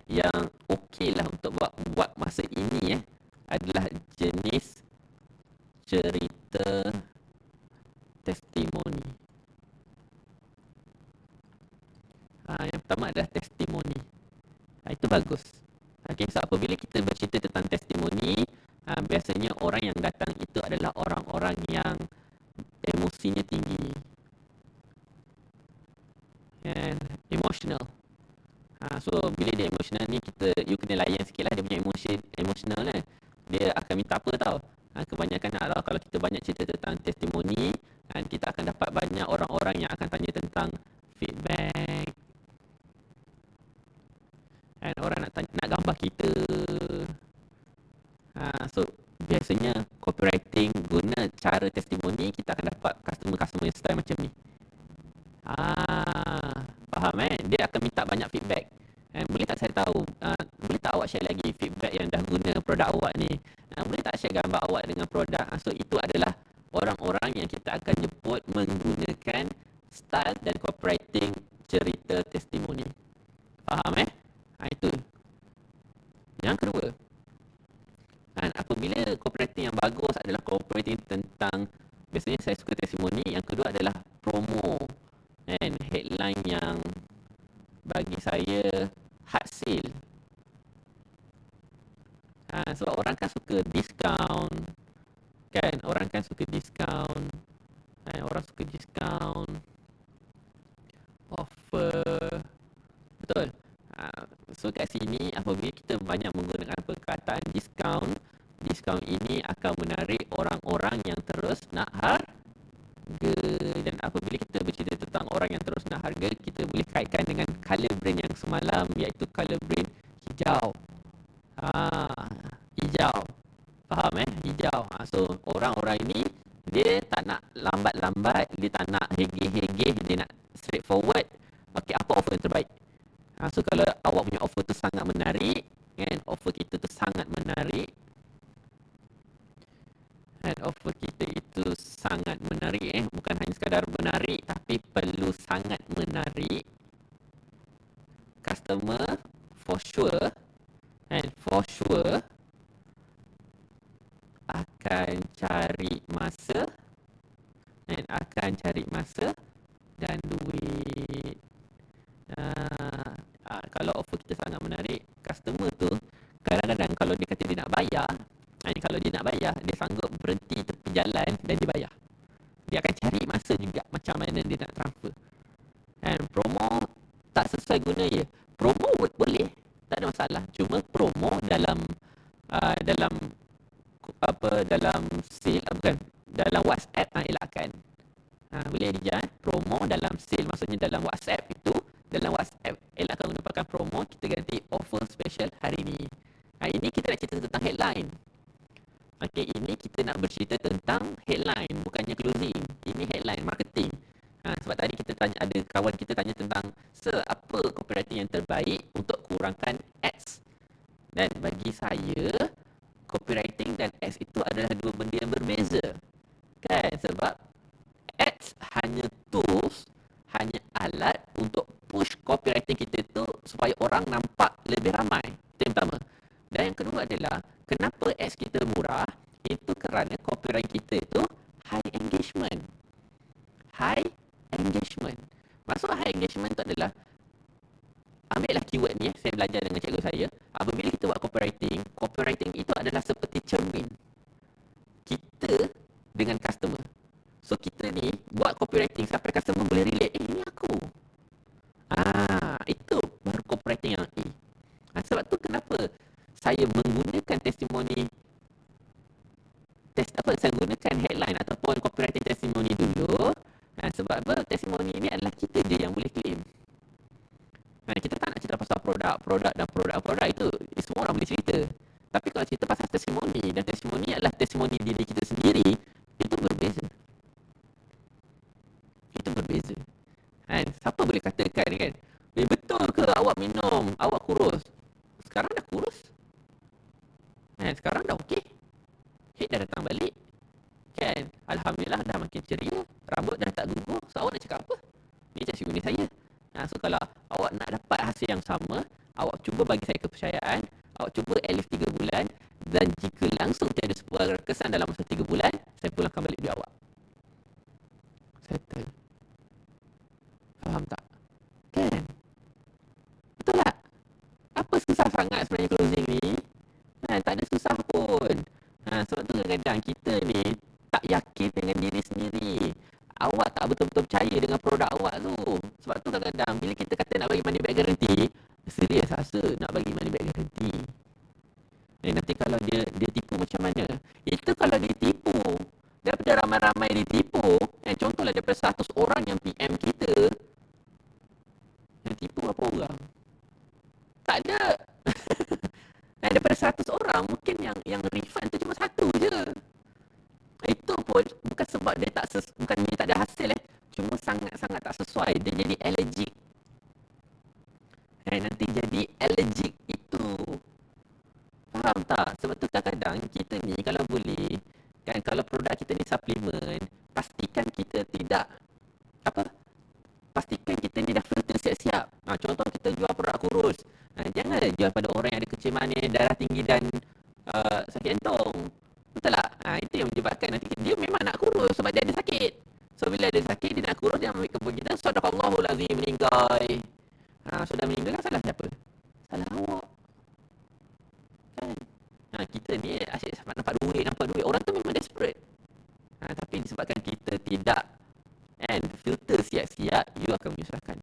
yang okey lah untuk buat masa ini adalah jenis cerita testimoni. Yang pertama adalah testimoni. Itu bagus. Okay, so apabila kita bercerita tentang testimoni, biasanya orang yang datang itu adalah orang-orang yang emosinya tinggi. And emotional. So bila dia emotional ni, you kena layan sikit lah dia punya emotional kan. Dia akan minta apa tau. Kebanyakan kalau kita banyak cerita tentang testimoni, kita akan dapat banyak orang-orang yang akan tanya tentang feedback. And orang nak gambar kita. So biasanya copywriting guna cara testimoni, kita akan dapat customer yang style macam ni. Faham dia akan minta banyak feedback. Boleh tak saya tahu, boleh tak awak share lagi feedback yang dah guna produk awak ni? Boleh tak share gambar awak dengan produk? So itu adalah orang-orang yang kita akan jemput menggunakan style dan copywriting cerita testimoni. Faham itu. Yang kedua, apabila copywriting yang bagus adalah copywriting tentang, biasanya saya suka testimoni. Yang kedua adalah promo dan headline yang bagi saya hard sale. Sebab orang kan suka diskaun kan, orang suka diskaun, offer, betul. So kat sini apabila kita banyak menggunakan perkataan diskaun ini akan menarik orang-orang yang terus nak harga. Dan apabila kita bercerita tentang orang yang terus nak harga, kita boleh kaitkan dengan color brand yang semalam, iaitu color brand hijau. Hijau. Faham hijau. So orang-orang ini dia tak nak lambat-lambat, dia tak nak hegeh-hegeh, dia nak straightforward. Okay, apa offer yang terbaik? So kalau awak punya offer tu sangat menarik, kan, offer kita tu sangat menarik, dan offer kita itu sangat menarik, bukan hanya sekadar menarik tapi perlu sangat menarik, customer for sure akan cari masa dan duit. Kalau offer kita sangat menarik, customer tu kadang-kadang kalau dia kata dia nak bayar, dia sanggup berhenti tepi jalan dan dia bayar. Dia akan cari masa juga macam mana dia nak transfer. Promo tak sesuai guna ya. Promo boleh, tak ada masalah. Cuma promo dalam sale, bukan dalam WhatsApp, elakkan. Boleh dia promo dalam sale, maksudnya dalam WhatsApp elakkan guna pakai promo. Kita ganti offer special Social hari ni. Ini kita nak cerita tentang headline. Okay, ini kita nak bercerita tentang headline, bukannya closing. Ini headline, marketing. Sebab tadi kita tanya, ada kawan kita tanya tentang apa copywriting yang terbaik untuk kurangkan ads. Dan bagi saya, copywriting dan ads itu adalah dua benda yang berbeza. Kan? Sebab ads hanya tools, hanya alat untuk push copywriting kita itu supaya orang nampak lebih ramai. Itu yang pertama. Dan yang kedua adalah, kenapa ads kita murah? Itu kerana copywriting kita itu high engagement. High engagement. Maksud high engagement itu adalah, ambillah keyword ni, saya belajar dengan cikgu saya. Apabila kita buat copywriting itu adalah seperti cermin kita dengan customer. So kita ni buat copywriting sampai customer boleh relate, ini aku. Itu baru copywriting yang sebab tu kenapa saya menggunakan testimoni, saya gunakan headline ataupun copywriting testimoni dulu. Sebab apa? Testimoni ini adalah kita je yang boleh claim. Kita tak nak cerita pasal produk dan produk itu semua orang boleh cerita. Tapi kalau cerita pasal testimoni, dan testimoni adalah testimoni diri kita sendiri, itu berbeza. Siapa boleh katakan kan, betul ke awak minum, awak kurus? Sekarang dah kurus. Sekarang dah okey. Head dah datang balik. Kan? Alhamdulillah dah makin ceria, rambut dah tak gugur. So awak nak cakap apa? Ni testimoni saya. So kalau awak nak dapat hasil yang sama, awak cuba bagi saya kepercayaan, awak cuba at least 3 bulan, dan jika langsung tiada sebuah kesan dalam masa 3 bulan, saya pulangkan balik duit awak. Settle. Faham tak? Kan? Betul tak? Apa susah sangat sebenarnya closing ni? Tak ada susah pun. Sebab tu kadang-kadang kita ni tak yakin dengan diri sendiri. Awak tak betul-betul percaya dengan produk awak tu. Sebab tu kadang-kadang bila kita kata nak bagi money back guarantee, serius rasa nak bagi money back guarantee. Nanti kalau dia tipu macam mana? Itu kalau dia tipu, daripada ramai-ramai dia tipu, contohlah daripada 100 orang yang PM kita, yang tipu berapa orang? Tak ada. Daripada 100 orang, mungkin yang refund tu cuma satu je. Itu pun bukan sebab dia bukan dia tak ada hasil, cuma sangat-sangat tak sesuai. Dia jadi allergic. Nanti jadi allergic itu. Faham tak? Sebab tu kadang-kadang kita ni kalau boleh, kan, kalau produk kita ni suplemen, pastikan kita tidak pastikan kita ni dah filter siap-siap. Contoh kita jual produk kurus, jangan jual pada orang yang ada kecil manis, darah tinggi dan sakit jantung. Betul tak? Itu yang menyebabkan nanti dia memang nak kurus sebab dia ada sakit. So bila dia sakit, dia nak kurus, dia ambil kemungkinan sadaqallahul azim, meninggal. Sudah meninggal, salah siapa? Salah awak. Kan? Kita ni asyik nampak duit. Orang tu memang desperate. Tapi disebabkan kita tidak filter siap-siap, you akan menyusahkan.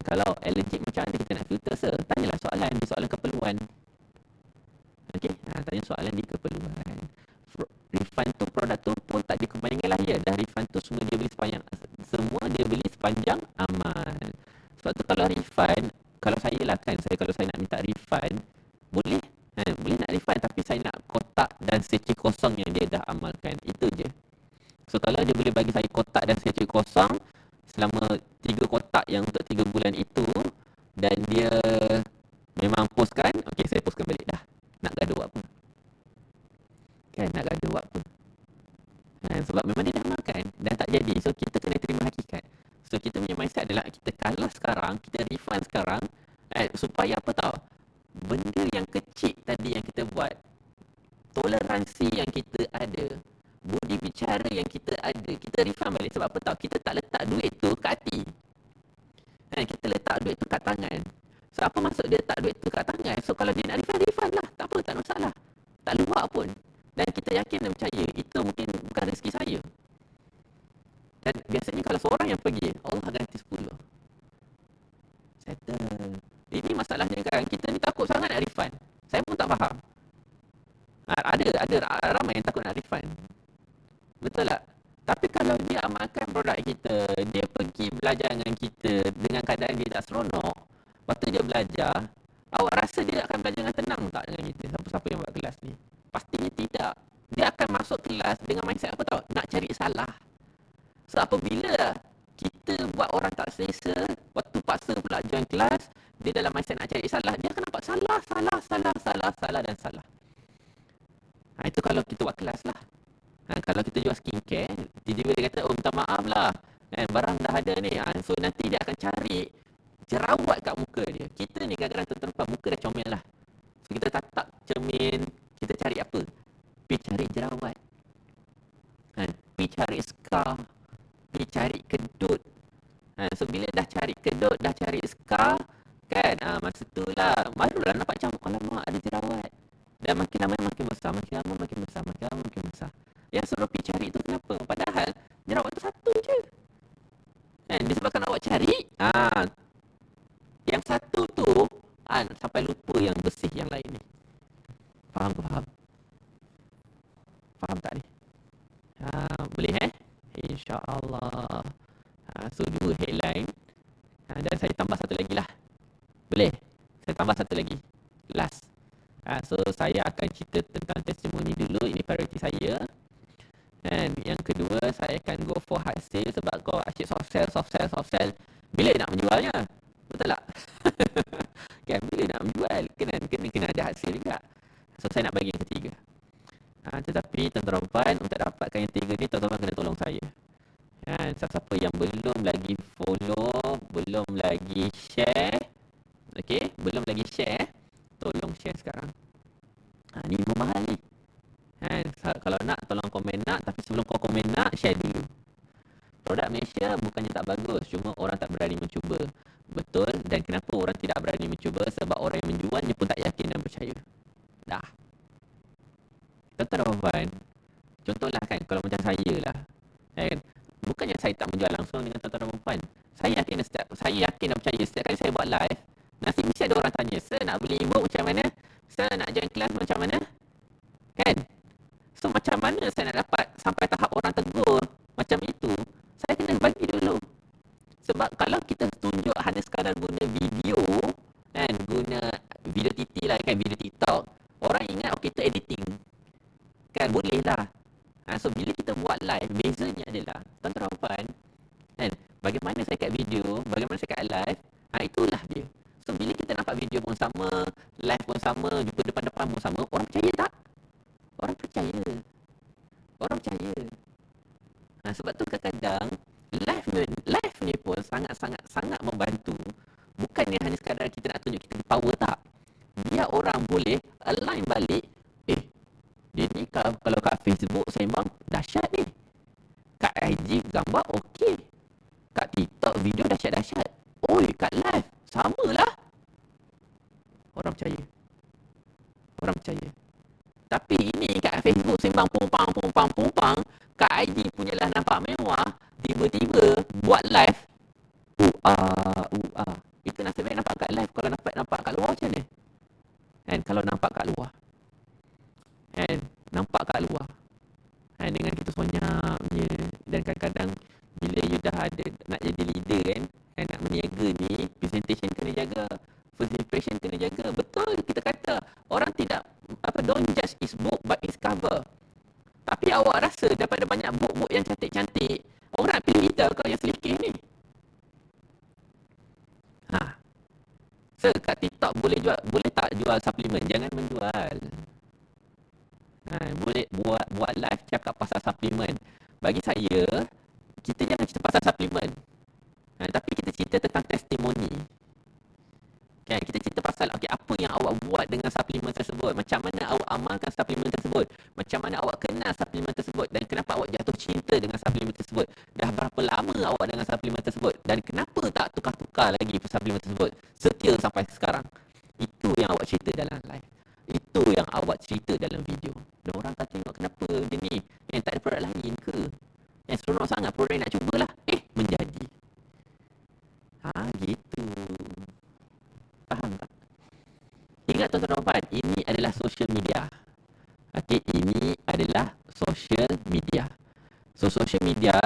Kalau allergic macam mana kita nak filter, tanyalah soalan di soalan keperluan. Okey, tanya soalan di keperluan. Refund tu, produk tu pun tak dikembalikan lah, dah refund tu semua dia beli sepanjang aman. Sebab tu kalau refund, kalau saya nak minta refund, boleh nak refund, tapi saya nak kotak dan secik kosong yang dia dah amalkan. Itu je. So kalau dia boleh bagi saya kotak dan secik kosong selama 3 kotak yang untuk 3 bulan itu, dan dia memang postkan, okey, saya postkan balik dah. Nak gaduh apa? Kan, nak gaduh apa? Sebab memang dia dah amalkan dan tak jadi. So kita kena terima hakikat. So kita punya mindset adalah kita kalah sekarang, kita refund sekarang, supaya apa tahu? Benda yang kecil tadi yang kita buat, toleransi yang kita ada, budi bicara yang kita ada, kita refund balik. Sebab apa tahu? Kita tak letak duit tu kat hati. Kita letak duit tu kat tangan. So apa maksud dia letak duit tu kat tangan? So kalau dia nak refund lah. Tak apa, tak ada masalah. Tak luar pun. Dan kita yakin dan percaya itu mungkin bukan rezeki saya. Dan biasanya kalau seorang yang pergi, Allah ganti 10. Settle. Ini masalahnya kan, kita ni takut sangat nak refund. Saya pun tak faham. Ada ramai yang takut nak refund. Betul tak? Tapi kalau dia amalkan produk kita, dia pergi belajar dengan kita dengan keadaan dia tak seronok, lepas tu dia belajar, Awak rasa dia akan belajar dengan tenang tak dengan kita? Siapa-siapa yang buat kelas ni? Pastinya tidak. Dia akan masuk kelas dengan mindset apa tahu? Nak cari salah. So apabila kita buat orang tak selesa, waktu paksa pula join kelas, dia dalam mindset nak cari salah, dia akan nampak salah dan salah. Itu kalau kita buat kelas lah. Kalau kita jual skincare, tiba-tiba dia kata, oh minta maaf lah, barang dah ada ni. So nanti dia akan cari jerawat kat muka dia. Kita ni kadang-kadang tertempat muka dah comel lah. So kita tatap cermin, kita cari apa? Pergi cari jerawat. Pergi cari scar. Pergi cari kedut. So bila dah cari kedut, dah cari scar, kan, masa tu lah barulah nampak macam, alamak ada jerawat. Dan makin lama makin besar, makin lama makin besar, makin lama makin besar. Yang suruh pergi cari tu kenapa? Padahal jerawat tu satu je. Disebabkan awak cari, yang satu tu sampai lupa yang bersih yang lain ni. Faham? Faham tak ni? Boleh InsyaAllah. So 2 headline. Dan saya tambah satu lagi lah. Boleh? Saya tambah satu lagi. Last. So saya akan cerita tentang testimoni dulu. Ini priority saya. Dan yang kedua, saya akan go for hard sale. Sebab kau asyik soft sell. Bila nak menjualnya? Betul tak? Kan, bila nak menjual? Kena ada hard sale juga. So saya nak bagi yang ketiga. Tetapi tuan-tuan puan, untuk dapatkan yang tiga ni, tuan-tuan kena tolong saya. Siapa yang belum lagi follow, belum lagi share, belum lagi share, tolong share sekarang. Ni mahal ni. Kalau nak, tolong komen nak, tapi sebelum kau komen nak, share dulu. Produk Malaysia bukannya tak bagus, cuma orang tak berani mencuba. Betul, dan kenapa orang tidak berani mencuba? Sebab orang yang menjualnya pun tak yakin dan percaya. Dah. Tuan-tuan, contohlah kan, kalau macam saya lah, kan, bukannya saya tak menjual langsung dengan tuan-tuan perempuan. Saya yakin dan percaya setiap kali saya buat live, nanti mesti ada orang tanya, sir nak beli ebook macam mana? Sir nak join kelas macam mana? Kan? So macam mana saya nak dapat sampai tahap orang tegur macam itu? Saya kena bagi dulu. Sebab kalau kita tunjuk hanya sekadar guna video, kan, guna video TT lah, kan, video TikTok, orang ingat itu editing. Kan, boleh lah. So bila kita buat live, bezanya adalah tuan-tuan puan, kan, bagaimana saya kat video, bagaimana saya kat live, itulah dia. So bila kita nampak video pun sama, live pun sama, jumpa depan-depan pun sama, orang percaya tak? Orang percaya. Sebab tu kadang-kadang live ni pun sangat membantu. Bukannya hanya sekadar kita nak tunjuk kita power, tak. Biar orang boleh align balik. Dia ni kalau kat Facebook sembang dahsyat ni. Kat IG gambar okey. Kat TikTok video dahsyat-dahsyat. Kat live samalah. Orang percaya. Tapi ini kat Facebook sembang pumpang. Kat IG punyalah nampak mewah. Tiba-tiba buat live. Itu nasib baik nampak kat live. Kalau nampak kat luar macam ni? Kalau nampak kat luar. Nampak kat luar. Dengan kita semuanya. Dan kadang-kadang bila you dah ada nak jadi leader, kan, nak meniaga ni, presentation kena jaga, first impression kena jaga. Betul kita kata orang tidak don't judge his book by its cover. Tapi awak rasa daripada banyak book-book yang cantik-cantik, orang nak pilih kita kau yang selekeh ni? So kat TikTok boleh tak jual suplemen? Jangan menjual. Boleh buat live cakap pasal suplemen. Bagi saya, kita jangan cerita pasal suplemen, tapi kita cerita tentang testimoni. Kita cerita pasal apa yang awak buat dengan suplemen tersebut, macam mana awak amalkan suplemen tersebut, macam mana awak kenal suplemen tersebut, dan kenapa awak jatuh cinta dengan suplemen tersebut, dah berapa lama awak dengan suplemen tersebut, dan kenapa tak tukar-tukar lagi suplemen tersebut, setia sampai sekarang. Itu yang awak cerita dalam live. Itu yang awak cerita dalam video. Dan orang tak tengok kenapa dia ni yang tak ada produk lain ke? Yang seronok sangat produk yang nak cubalah. Menjadi. Gitu. Faham tak? Ingat tuan-tuan, ini adalah social media. Ini adalah social media. So social media,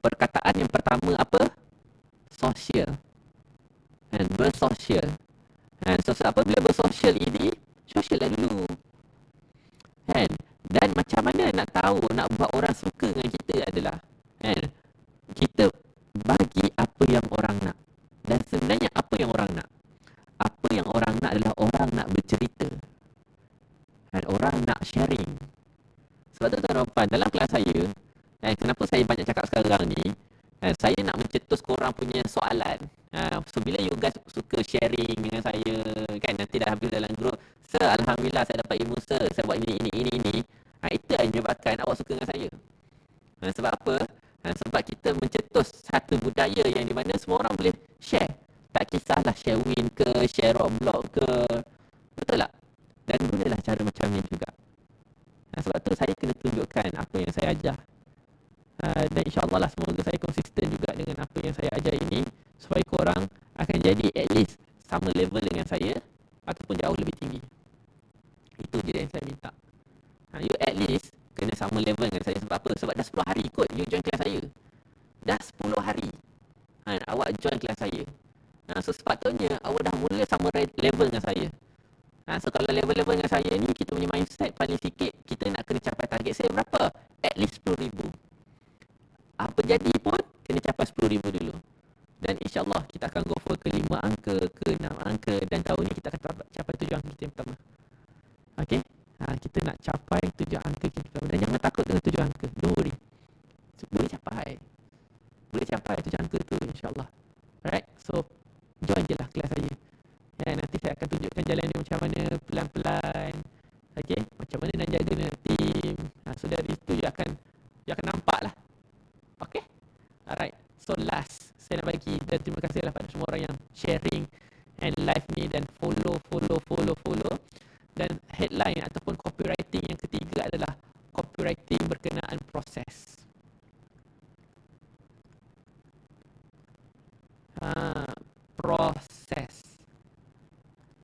perkataan yang pertama apa? Social. Bersosial. So apabila social ini, social lah dulu. Kan? Dan macam mana nak tahu, nak buat orang suka dengan kita adalah, kan? Kita bagi apa yang orang nak. Dan sebenarnya apa yang orang nak? Apa yang orang nak adalah orang nak bercerita. Dan orang nak sharing. Sebab tu tuan-tuan puan, dalam kelas saya, kenapa saya banyak cakap sekarang ni, saya nak mencetus korang punya soalan. So bila you guys suka sharing dengan saya, kan, nanti dah habis dalam group, sir, alhamdulillah saya dapat ilmu, sir, saya buat ini. Itu yang menyebabkan awak suka dengan saya. Sebab apa? Sebab kita mencetus satu budaya yang di mana semua orang boleh share. Tak kisahlah share win ke, share roadblock ke. Betul tak? Dan gunalah cara macam ni juga. Sebab tu saya kena tunjukkan apa yang saya ajar. Dan insyaAllah lah semoga saya konsisten juga dengan apa yang saya ajar ini, supaya korang akan jadi at least sama level dengan saya ataupun jauh lebih tinggi. Itu je yang saya minta. You at least kena sama level dengan saya. Sebab apa? Sebab dah 10 hari kot you join kelas saya. Dah 10 hari awak join kelas saya. So sepatutnya awak dah mula sama level dengan saya. So kalau level-level dengan saya ni, kita punya mindset paling sikit, kita nak kena capai target saya berapa? At least 10,000. Apa jadi pun, kena capai 10,000 dulu. Dan insyaAllah kita akan go for ke 5 angka, ke 6 angka, dan tahun ni kita akan capai 7 angka kita yang pertama. Okay? Kita nak capai 7 angka kita pertama. Dan jangan takut dengan 7 angka. Don't worry. Boleh capai. Boleh capai 7 angka tu, insyaAllah. Alright? So, join je lah kelas saya. Nanti saya akan tunjukkan jalan dia macam mana, pelan-pelan. Okay? Macam mana nak jaga dengan tim. So dari itu dia akan nampak lah. Okay? Alright. So last, saya nak bagi, dan terima kasih lah pada semua orang yang sharing and live ni, dan follow. Dan headline ataupun copywriting yang ketiga adalah copywriting berkenaan proses. Proses.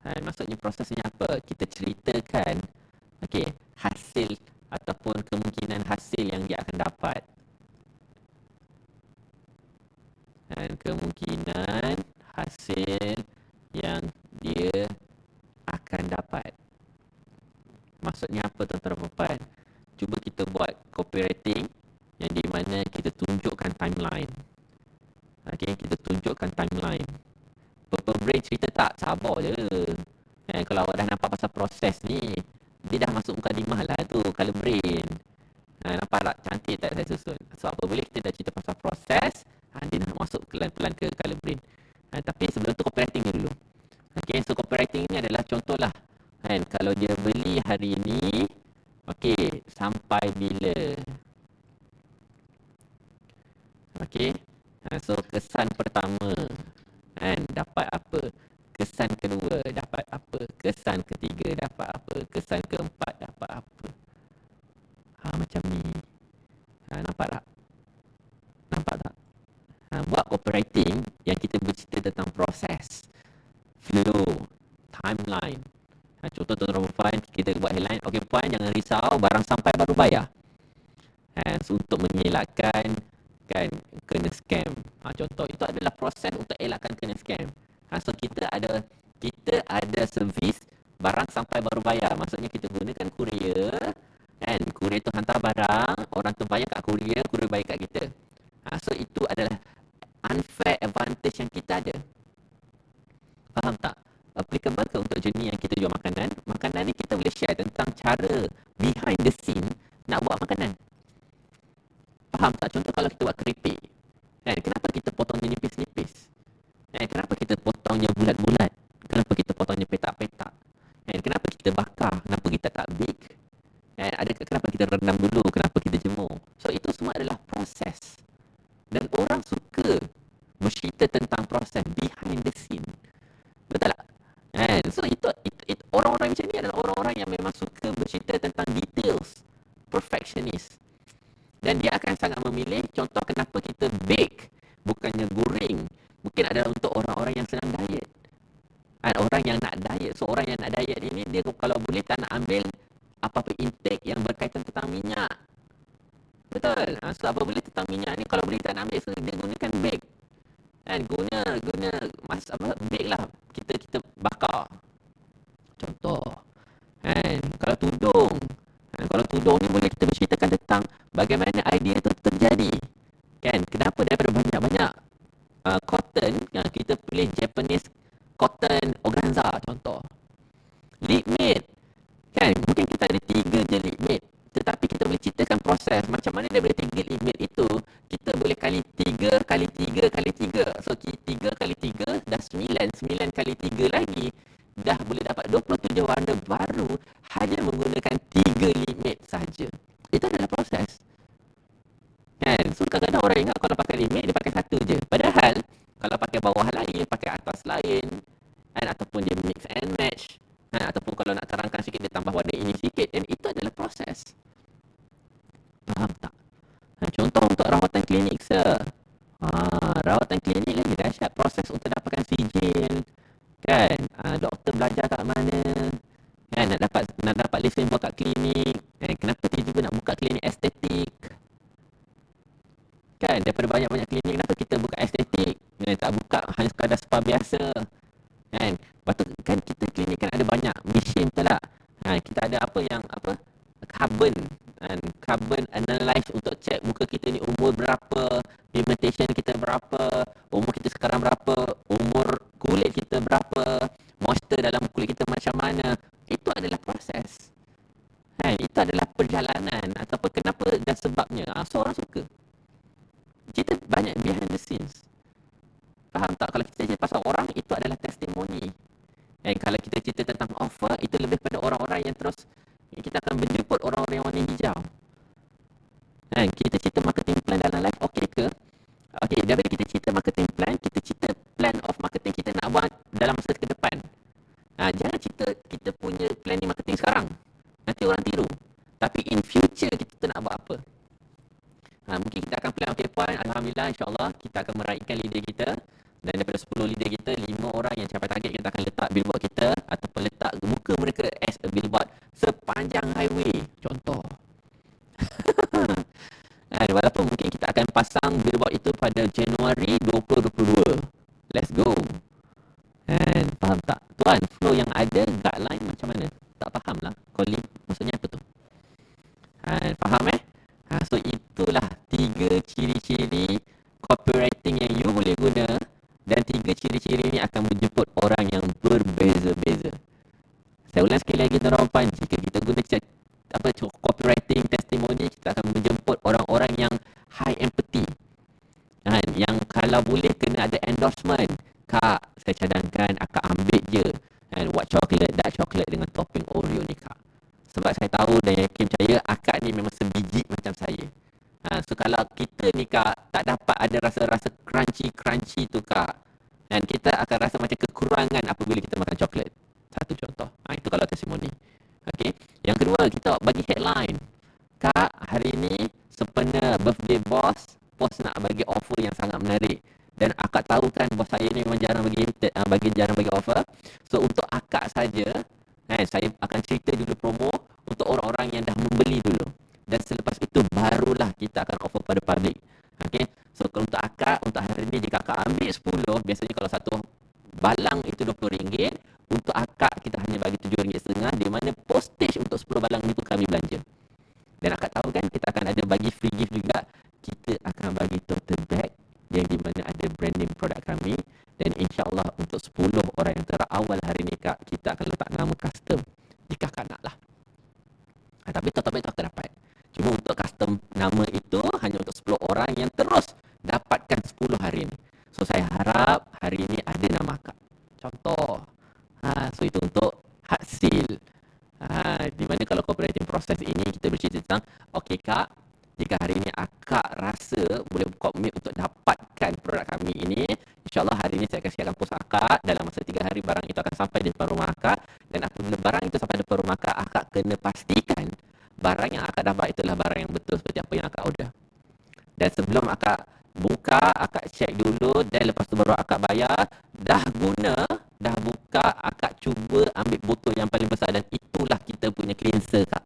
Maksudnya prosesnya apa? Kita ceritakan hasil ataupun kemungkinan hasil yang dia akan dapat. Dan kemungkinan hasil yang dia akan dapat. Maksudnya apa, tuan-tuan dan puan? Cuba kita buat copywriting yang di mana kita tunjukkan timeline. Kita tunjukkan timeline. Pemberi cerita tak, sabar je. Kalau awak dah nampak pasal proses ni, dia dah masuk mukadimah lah tu, color brain. Nampak tak cantik tak saya susun? So apa boleh kita dah cerita pasal proses, dia dah masuk pelan-pelan ke color brain. Tapi sebelum tu copywriting dulu. So copywriting ni adalah contohlah, kalau dia beli hari ni, sampai bila? So kesan pertama, dapat apa? Kesan kedua dapat apa? Kesan ketiga dapat apa? Kesan keempat dapat apa? Macam ni. Nampak tak? Buat copywriting yang kita bercerita tentang proses, flow, timeline. Contoh tuan-tuan puan, kita buat headline, puan jangan risau, barang sampai baru bayar. So, untuk mengelakkan kena scam. Contoh itu adalah proses untuk elakkan kena scam. So kita ada servis barang sampai baru bayar. Maksudnya kita gunakan courier, courier tu hantar barang, orang tu bayar kat courier bayar kat kita. So itu adalah unfair advantage yang kita ada. Faham tak? Applicable ke untuk jenis yang kita jual makanan? Makanan ni kita boleh share tentang cara behind the scene nak buat makanan. Faham tak? Contoh kalau kita buat keripik, kenapa kita potongnya nipis-nipis? Kenapa kita potongnya bulat-bulat? Kenapa kita potongnya petak-petak? Kenapa kita bakar? Kenapa kita tak bake? Kenapa kita rendam dulu? Kenapa kita jemur? So itu semua adalah proses. Dan orang suka bercerita tentang proses, behind the scene. Betul tak? So itu orang-orang macam ni adalah orang-orang yang memang suka bercerita tentang details, perfectionist. Dan dia akan sangat memilih, contoh kenapa kita bake bukannya goreng, mungkin adalah untuk orang-orang yang sedang diet. Orang yang nak diet. So orang yang nak diet ini, dia kalau boleh tak nak ambil apa-apa intake yang berkaitan tentang minyak. Betul. So apa boleh tentang minyak ni, kalau boleh tak nak ambil, so dia gunakan bake. Guna bake lah, kita bakar. tudung. Kalau tudung ni boleh kita berceritakan tentang bagaimana idea itu terjadi. Kan? Kenapa daripada banyak-banyak cotton, kita pilih Japanese cotton organza contoh. Lead made. Kan? Mungkin kita ada 3 je lead made. Tetapi kita boleh ceritakan proses macam mana daripada 3 lead made itu kita boleh kali 3 kali 3 kali 3. So 3 kali 3 dah 9, 9 kali 3 lagi dah boleh dapat 27 warna baru hanya menggunakan 3 lead made sahaja. Itu adalah proses. Kan? So kadang-kadang orang ingat kalau pakai lead made dia pakai satu je. Padahal kalau pakai bawah lain, pakai atas lain, kan? Ataupun dia mix and match, ataupun kalau nak terangkan sikit dia tambah warna ini sikit, dan itu adalah proses. Faham tak? Contoh untuk rawatan klinik rawatan klinik lagi dahsyat, proses untuk dapatkan sijil, kan? Doktor belajar kat mana, kan? Nak dapat lesen buat kat klinik, kan? Kenapa dia juga nak buka klinik estetik, kan? Daripada banyak-banyak klinik, kenapa kita buka estetik, tak buka hanya sekadar spa biasa, kan? Patut kan kita klinik kan ada banyak mesin, betul tak? Kita ada carbon analyze untuk cek muka kita ni umur berapa, pigmentation kita berapa, umur kita sekarang berapa, umur kulit kita berapa, moisture dalam kulit kita macam mana. Itu adalah proses. Itu adalah perjalanan ataupun kenapa dan sebabnya. So orang suka. Kita banyak behind the scenes. Faham tak? Kalau kita cerita pasal orang, itu adalah testimoni. Kalau kita cerita tentang offer, itu lebih pada orang-orang yang terus kita akan menjemput orang-orang yang warna hijau. Kita cerita marketing plan dalam live, okey ke? Okey, daripada kita cerita marketing plan, kita cerita plan of marketing kita nak buat dalam masa ke depan. Jangan cerita kita punya planning marketing sekarang. Nanti orang tiru. Tapi in future kita nak buat apa? Mungkin kita akan plan, okey puan, alhamdulillah, insyaAllah kita akan meraihkan leader kita. Dan daripada 10 leader kita, 5 orang yang capai target, kita akan letak billboard kita ataupun letak muka mereka as a billboard sepanjang highway. Contoh. Walaupun mungkin kita akan pasang billboard itu pada Januari 2022. Let's go. Faham tak? Tuan, flow yang ada, guideline macam mana? Tak faham lah. Calling, maksudnya apa tu? Faham So itulah 3 ciri-ciri copywriting yang you boleh guna, dan 3 ciri-ciri ini akan menjemput orang yang berbeza-beza. Saya ulang sekali lagi tuan-tuan puan, jika kita guna copywriting testimoni, kita akan menjemput orang-orang yang high empathy, yang kalau boleh kena ada endorsement. Kak, saya cadangkan akak ambil je white chocolate, dark chocolate dengan topping Oreo ni kak, sebab saya tahu dan yakin percaya akak ni memang sebiji macam saya. So kalau kita ni kak tak dapat ada rasa-rasa crunchy tu kak, dan kita akan rasa macam kekurangan apabila kita makan coklat. Satu contoh. Itu kalau testimoni. Okay. Yang kedua, kita bagi headline. Kak, hari ini sempena birthday bos nak bagi offer yang sangat menarik. Dan akak tahu kan bos saya ni memang jarang bagi offer. So untuk akak saja, saya akan cerita dulu promo untuk orang-orang yang dah membeli dulu. Dan selepas itu barulah kita akan offer pada public. Okay. So untuk akak, untuk hari ini jika akak ambil 10, biasanya kalau satu balang itu RM20, untuk akak kita hanya bagi RM7.5, di mana postage untuk 10 balang itu kami belanja. Dan akak tahu kan kita akan ada bagi free gift juga. Kita akan bagi tote bag yang di mana ada branding produk kami, dan insyaAllah untuk 10 orang yang terawal hari ni kak, kita akan letak nama custom jika kakak nak lah. Tapi tote bag tu akan dapat. Cuma untuk custom nama itu hanya untuk 10 orang yang terus dapatkan 10 hari ini. So saya harap hari ini ada nama akak. Contoh. So itu untuk hasil. Di mana kalau copywriting proses ini kita bercerita tentang, okey kak, jika hari ini akak rasa boleh komit untuk dapatkan produk kami ini, insyaAllah hari ini saya akan siapkan pos akak. Dalam masa 3 hari barang itu akan sampai di depan rumah akak. Dan apabila barang itu sampai di depan rumah akak, akak kena pastikan barang yang akak dapat itulah barang yang betul seperti apa yang akak order. Dan sebelum akak buka, akak check dulu, dan lepas tu baru akak bayar. Dah guna, dah buka, akak cuba ambil botol yang paling besar, dan itulah kita punya cleanser kak.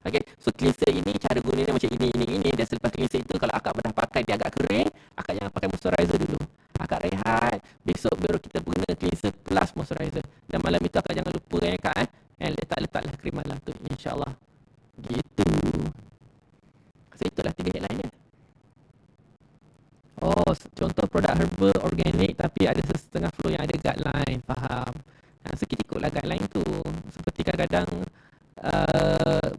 Okay, so cleanser ini cara guna dia macam ini, dan selepas cleanser itu kalau akak dah pakai dia agak kering, akak jangan pakai moisturizer dulu. Akak rehat, besok baru kita guna cleanser plus moisturizer. Dan malam itu akak jangan lupa kak, letaklah krim malam tu. seperti kadang-kadang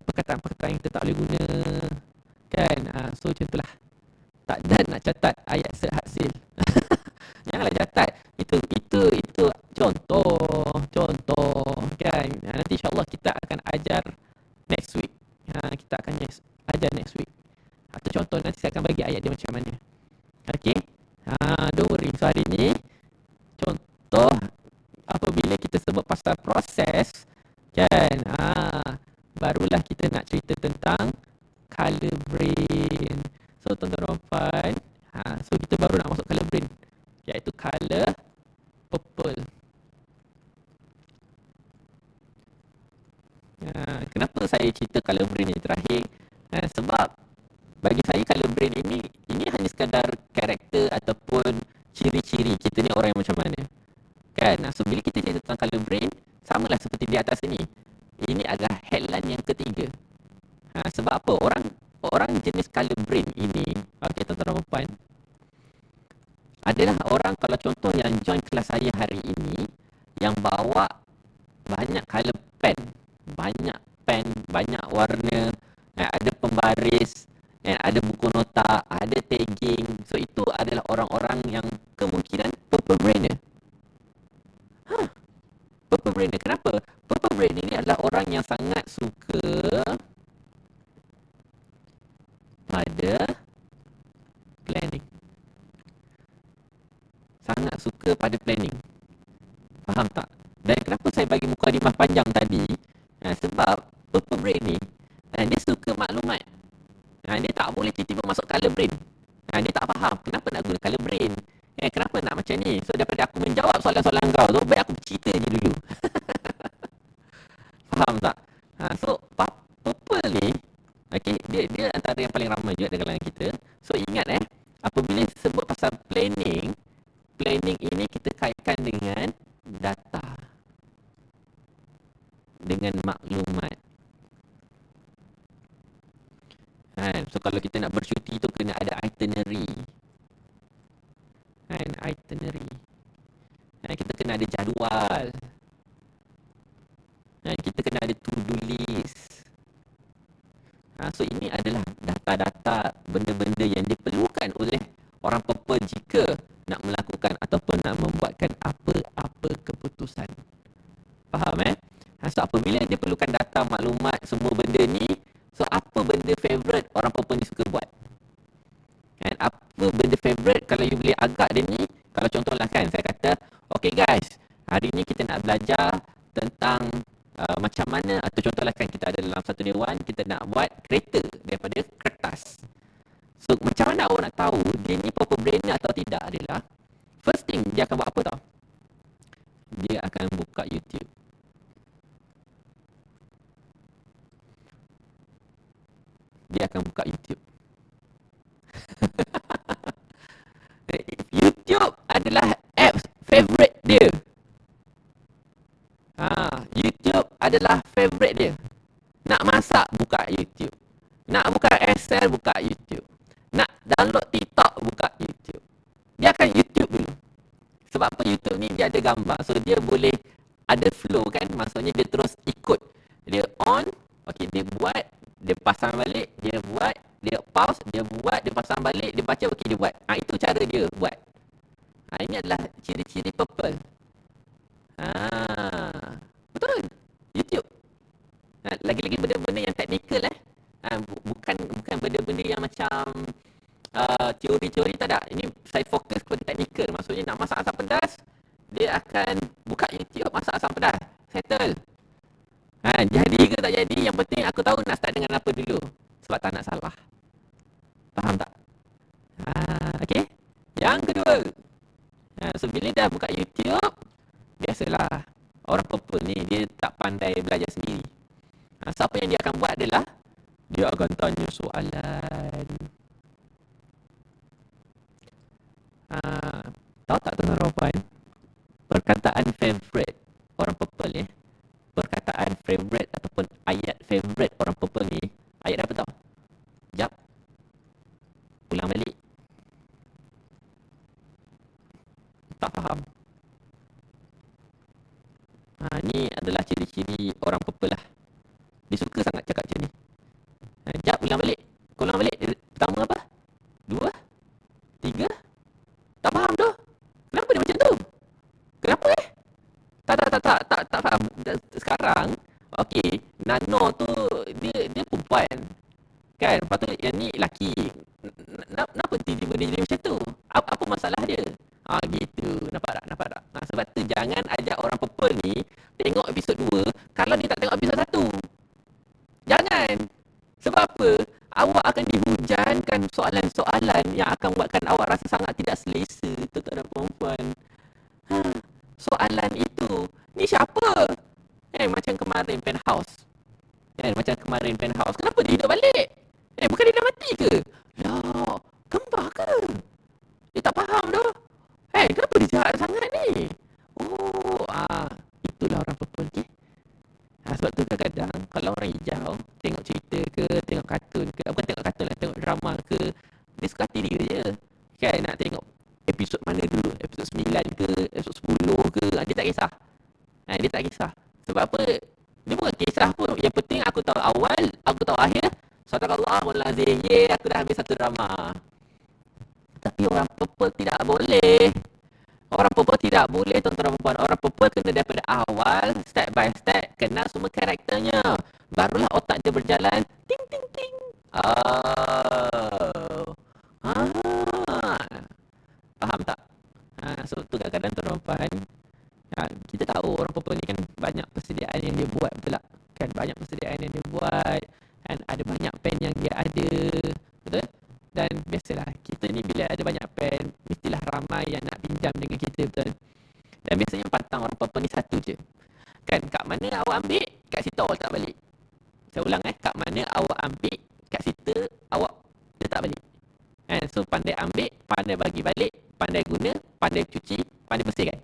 perkataan-perkataan yang kita tak boleh guna kan. So contohlah, tak dan nak catat ayat set hasil. Janganlah catat. Itu contoh kan. Nanti insya-Allah kita akan ajar next week. Kita akan ajar next week. Atau contoh nanti saya akan bagi ayat dia macam mana. Okey. Don't worry. So hari ni contoh apabila kita sebut pasal proses kan. Barulah kita nak cerita tentang color brain. So tuan-tuan dan puan, so kita baru nak masuk color brain, iaitu color purple. Kenapa saya cerita color brain ni terakhir? Sebab bagi saya color brain ini hanya sekadar karakter ataupun ciri-ciri kita ni orang yang macam mana. Kan? So bila kita cerita tentang color brain, samalah seperti di atas ini. Ini adalah headline yang ketiga. Sebab apa? Orang jenis color brain ini, okey tuan-tuan dan puan, adalah orang, kalau contoh yang join kelas saya hari ini, yang bawa banyak color pen, banyak warna, ada pembaris, ada buku nota, ada tagging. So itu adalah orang-orang yang kemungkinan purple brainer. Purple brainer. Kenapa? Purple brainer ini adalah orang yang sangat suka pada planning. Sangat suka pada planning. Faham tak? Dan kenapa saya bagi mukadimah panjang tadi? Sebab purple brain ni, dia suka maklumat. Dia tak boleh tiba-tiba masuk color brain. Dia tak faham kenapa nak guna color brain. Kenapa nak macam ni? So daripada aku menjawab soalan-soalan kau tu, baik aku cerita je dulu. Faham tak? So purple ni, okay, dia antara yang paling ramai juga dalam kalangan kita. So ingat apabila sebut pasal planning ini kita kaitkan dengan data, dengan maklumat. So kalau kita nak bercuti tu kena ada itinerary. Itinerary. Kita kena ada jadual. Kita kena ada to-do list. So ini adalah data-data, benda-benda yang diperlukan oleh orang purple jika nak melakukan ataupun nak membuatkan apa-apa keputusan. Faham So apabila dia perlukan data, maklumat, semua benda ni, so apa benda favorite orang purple ni suka buat? Apa benda favorite? Kalau you boleh agak dia ni, kalau contohlah kan, saya kata, okay guys, hari ni kita nak belajar tentang macam mana, atau contohlah kan kita ada dalam satu dewan, kita nak buat kereta daripada kertas. So macam mana awak nak tahu dia ni purple brainer atau tidak adalah, first thing dia akan buat apa tau? Dia akan buka YouTube. Dia akan buka YouTube. YouTube adalah apps favorite dia. YouTube adalah favorite dia. Nak masak, buka YouTube. Nak buka Excel, buka YouTube. Nak download TikTok, buka YouTube. Dia akan YouTube dulu. Sebab apa? YouTube ni dia ada gambar. So dia boleh ada flow kan. Maksudnya dia terus ikut. Dia on, okay, dia buat, dia pasang balik, dia buat, dia pause, dia buat, dia pasang balik, dia baca, okay, dia buat. Itu cara dia buat. Ini adalah ciri-ciri purple. Betul. YouTube. Lagi-lagi benda-benda yang teknikal bukan benda-benda yang macam teori-teori, tak ada. Ini saya fokus kepada teknikal. Maksudnya nak masak asam pedas, dia akan buka YouTube masak asam pedas. Settle. Jadi ke tak jadi, yang penting aku tahu nak start dengan apa dulu. Sebab tak nak salah. Faham tak? Okay. Yang kedua, so bila dah buka YouTube, biasalah orang purple ni dia tak pandai belajar sendiri. So apa yang dia akan buat adalah dia akan tanya soalan. Tahu tak tuan-tuan puan, perkataan favorite orang purple ni, perkataan favorite ataupun ayat favorite orang purple ni, ayat apa tau? Jap, ulang balik. Tak faham. Ni adalah ciri-ciri orang purple purple lah. Dia suka sangat cakap macam ni. Jap, ulang balik. Kau ulang balik. Pertama apa? Dua? Tiga? Tak faham tu. Kenapa dia macam tu? Kenapa Tak faham. Sekarang, okey, Nano tu dia perempuan. Kan? Lepas tu yang ni lelaki. Kenapa tiba-tiba dia jadi macam tu? Apa masalah dia? Gitu. Nampak tak? Sebab tu jangan ajak orang purple ni tengok episod 2 kalau dia tak tengok episod 1. Jangan. Sebab apa? Awak akan dihujankan soalan-soalan yang akan buatkan awak rasa sangat tidak selesa tuan-tuan dan puan-puan. Soalan itu, ni siapa? Macam kemarin Penthouse. Kenapa dia hidup balik? Bukan dia dah mati ke? Lah, kembar ke? Dia tak faham tu. Kenapa dia jahat sangat ni? Itulah orang purple, okay? Sebab tu kadang-kadang kalau orang hijau tengok cerita ke, tengok kartun ke, bukan tengok kartun lah, tengok drama ke, dia suka hati dia je. Kan nak tengok episod mana dulu, episod 9 ke, episod 10 ke, dia tak kisah. Dia tak kisah. Sebab apa? Dia bukan kisah pun. Yang penting aku tahu awal, aku tahu akhir. Sadaqallahul azim. Aku dah habis satu drama. Tapi orang purple tidak boleh. Orang purple tidak boleh, tuan-tuan dan puan. Orang purple kena daripada awal, step by step, kenal semua karakternya. Barulah otak dia berjalan. Ting, ting, ting. Faham tak? So, tu kadang-kadang tuan-tuan dan puan. Kita tahu orang purple ni kan banyak persediaan yang dia buat pula. Kan banyak persediaan yang dia buat. Kan ada banyak pen yang dia ada. Betul? Dan biasalah kita ni bila ada banyak pen, mestilah ramai yang nak pinjam dengan kita, betul? Dan biasanya patang orang purple ni satu je. Kan kat mana awak ambil, kat situ awak tak balik. Saya ulang kat mana awak ambil, kat situ awak letak balik. So pandai ambil, pandai bagi balik, pandai guna, pandai cuci, pandai bersihkan.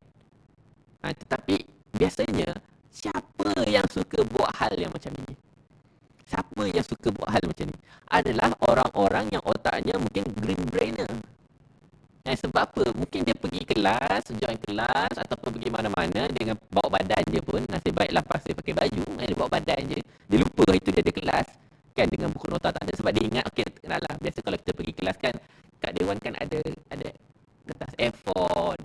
Tetapi biasanya siapa yang suka buat hal yang macam ini? Siapa yang suka buat hal macam ni? Adalah orang-orang yang otaknya mungkin green brainer. Sebab apa? Mungkin dia pergi kelas, join kelas ataupun pergi mana-mana dengan bawa badan je pun. Nasib baiklah pasal pakai baju, dia bawa badan je. Dia lupa itu dia ada kelas. Kan dengan buku nota tak ada sebab dia ingat, okey, kenallah. Biasa kalau kita pergi kelas kan, kat Dewan kan ada kertas A4,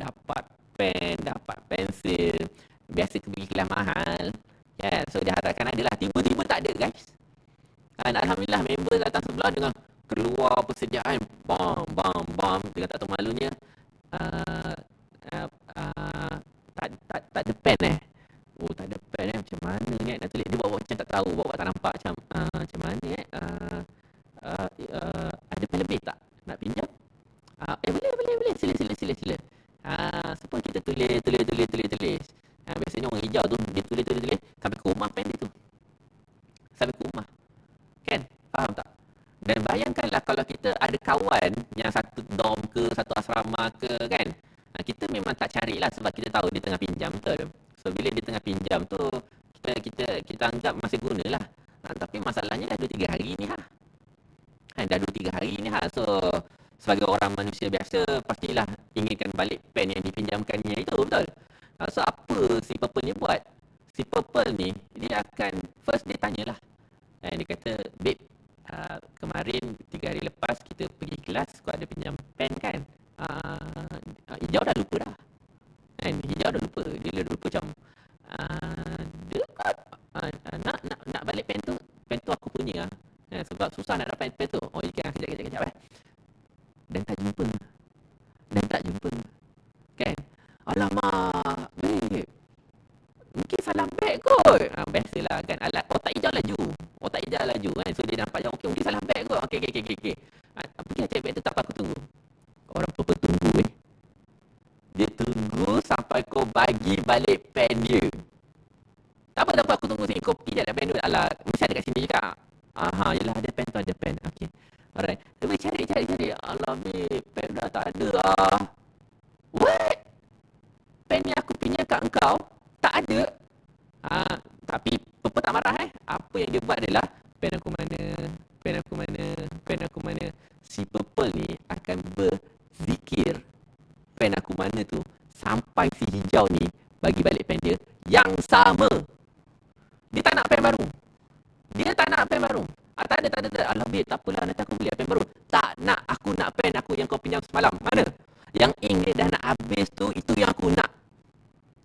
dapat pen, dapat pensil. Biasa pergi kelas mahal. So dia harapkan adalah. Tiba-tiba tak ada, guys. Alhamdulillah member datang sebelah dengan keluar persediaan bam dengan tak tahu malunya tak ada pen tak ada pen macam mana ni nak tulis, dia bawa macam tak tahu, bawa tak nampak macam mana ada pen lebih tak nak pinjam? Boleh sila supaya kita tulis. Biasanya orang hijau tu dia tulis sampai ke rumah pen dia tu, sampai ke rumah. Kan? Faham tak? Dan bayangkanlah kalau kita ada kawan yang satu dorm ke, satu asrama ke, kan? Kita memang tak carilah sebab kita tahu dia tengah pinjam, betul? So, bila dia tengah pinjam tu, kita anggap masih gunalah. Tapi masalahnya dah 2-3 hari ni dah 2-3 hari ni So, sebagai orang manusia biasa, pastilah inginkan balik pen yang dipinjamkannya itu, betul? So, apa si Purple ni buat? Si Purple ni, dia akan, first dia tanyalah. Dia kata, babe, kemarin 3 hari lepas kita pergi kelas, kau ada pinjam pen kan? Hijau dah lupa dah. Hijau dah lupa. Dia lupa macam, dia nak balik pen tu aku punya. Sebab susah nak dapat pen tu. Kejap. Dan tak jumpa. Kan? Alamak, babe. Mungkin salah beg kot. Biasalah kan. Otak hijau laju kan. So dia nampak macam, mungkin salah beg kot. Okey. Pergi cek beg tu, tak apa, aku tunggu. Orang purple tunggu Dia tunggu sampai kau bagi balik pen dia. Tak apa, aku tunggu sini. Kau pergi ada pen tu. Alah, mesti ada kat sini juga. Yelah, ada pen. Okey. Alright. Tapi cari. Alah, babe, pen dah tak ada What? Pen yang aku pinjam kat engkau tak ada. Tapi Purple tak marah Apa yang dia buat adalah pen aku mana. Si Purple ni akan berzikir pen aku mana tu sampai si hijau ni bagi balik pen dia yang sama. Dia tak nak pen tak nak pen baru. Tak ada. Alah, babe, tak apalah, nanti aku beli pen baru. Tak nak, aku nak pen aku yang kau pinjam semalam. Mana? Yang ink dia dah nak habis tu, itu yang aku nak.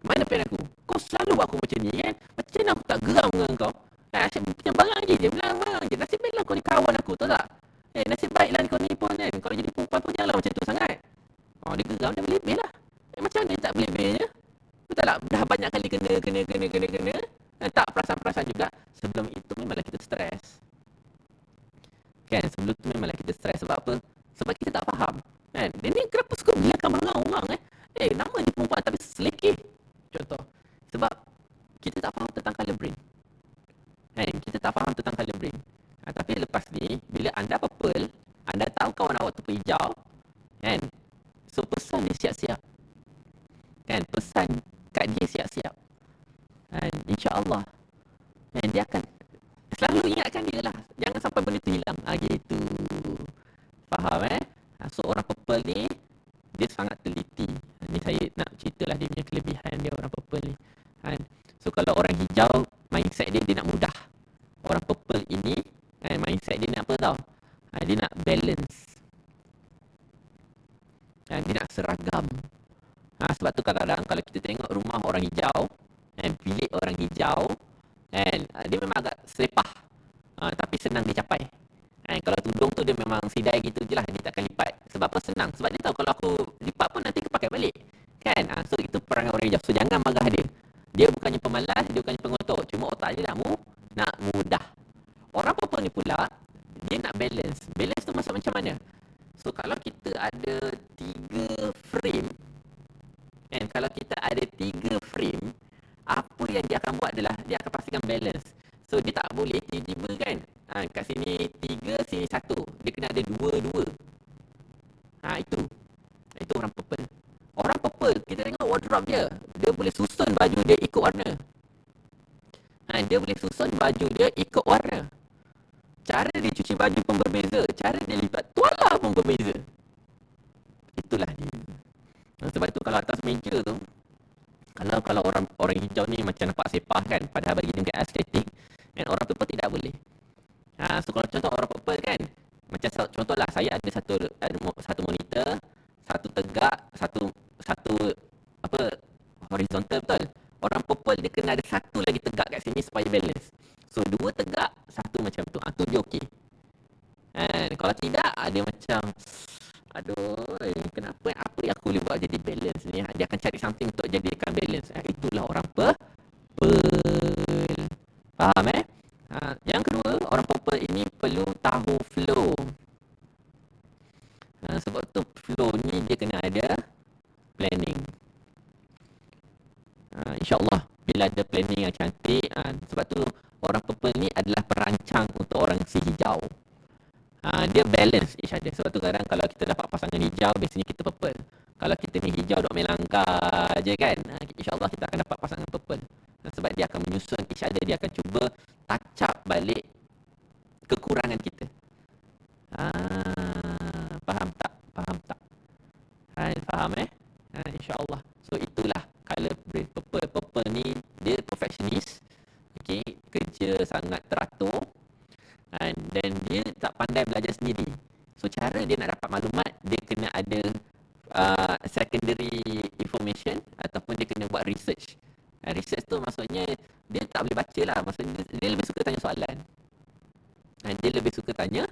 Mana pen aku? Kau selalu buat aku macam ni kan? Macam mana aku tak geram dengan kau? Asyik pinjam barang je, dia bilang barang je. Nasib baiklah kau ni kawan aku, tahu tak? Nasib baiklah kau ni pun kan. Kalau jadi perempuan pun janganlah macam tu sangat. Dia geram, dia boleh lah. Macam mana dia tak boleh je? Betul tak? Dah banyak kali kena. Tak perasan-perasan juga. Sebelum itu memanglah kita stres. Kan? Sebelum tu memanglah kita stres. Sebab apa? Sebab kita tak faham. Kan? Dia ni kenapa suka biarkan orang-orang nama ni perempuan tapi selekeh. Contoh. Sebab kita tak faham tentang colour brain. Kan? Kita tak faham tentang colour brain. Tapi lepas ni, bila anda purple, anda tahu kawan awak tu hijau, kan? So, pesan dia siap-siap. Kan? Pesan kat dia siap-siap. Dan insya-Allah dia akan selalu ingatkan dia lah. Jangan sampai benda tu hilang. Gitu. Faham So orang purple ni dia sangat teliti. Ni saya nak ceritalah dia punya kelebihan dia orang purple ni. So kalau orang hijau, mindset dia nak mudah. Orang purple ini mindset dia nak apa tau? Dia nak balance. Dia nak seragam. Sebab tu kadang-kadang kalau kita tengok rumah orang hijau, bilik orang hijau, dia memang agak selepah, tapi senang dicapai. Kalau tudung tu dia memang sidai gitu je lah, dia takkan lipat. Sebab apa? Senang. Sebab dia tahu kalau aku lipat pun nanti aku pakai balik. Kan? So itu perangai orang hijau. So jangan marah dia. Dia bukannya pemalas, dia bukannya pengotor. Cuma otak dia nak mudah. Orang purple ni pula, dia nak balance. Balance tu maksud macam mana? So kalau kita ada 3 frame, kalau kita ada 3 frame, apa yang dia akan buat adalah dia akan pastikan balance. So dia tak boleh tiba-tiba kan, kat sini 3, sini 1. Dia kena ada 2. Itu orang purple. Orang purple, kita tengok wardrobe dia, dia boleh susun baju dia ikut warna. Dia boleh susun baju dia ikut warna. Cara dia cuci baju pun berbeza, cara dia lipat tuala pun berbeza. Itulah dia. Sebab itu kalau atas meja tu, kalau orang hijau ni macam nampak sepah kan, padahal bagi dia estetik, kan orang purple tidak boleh. So kalau contoh orang purple kan, macam contohlah saya ada satu monitor, satu tegak, satu horizontal, betul. Orang purple dia kena ada satu lagi tegak kat sini supaya balance. So 2 tegak, 1 macam tu. Tu dia okey. Kalau tidak, dia macam kenapa apa yang aku boleh buat jadi balance ni? Dia akan cari something untuk jadikan balance. Itulah orang purple. Faham Yang kedua, orang purple ini perlu tahu flow. Sebab tu flow ni dia kena ada planning. InsyaAllah bila ada planning yang cantik, sebab tu orang purple ni adalah perancang untuk orang si hijau. Dia balance each other. Sebab tu kadang kalau kita dapat pasangan hijau, biasanya kita purple. Kalau kita ni hijau duk main langkah je kan, insyaAllah kita akan dapat pasangan purple. Sebab dia akan menyusun each other, dia akan cuba touch up balik kekurangan kita. Faham tak? Faham InsyaAllah. So itulah colour brain purple. Purple ni dia perfectionist. Okay, kerja sangat teratur. Dan dia tak pandai belajar sendiri. So cara dia nak dapat maklumat, dia kena ada secondary information ataupun dia kena buat research. Research tu maksudnya dia tak boleh baca lah. Maksudnya dia lebih suka tanya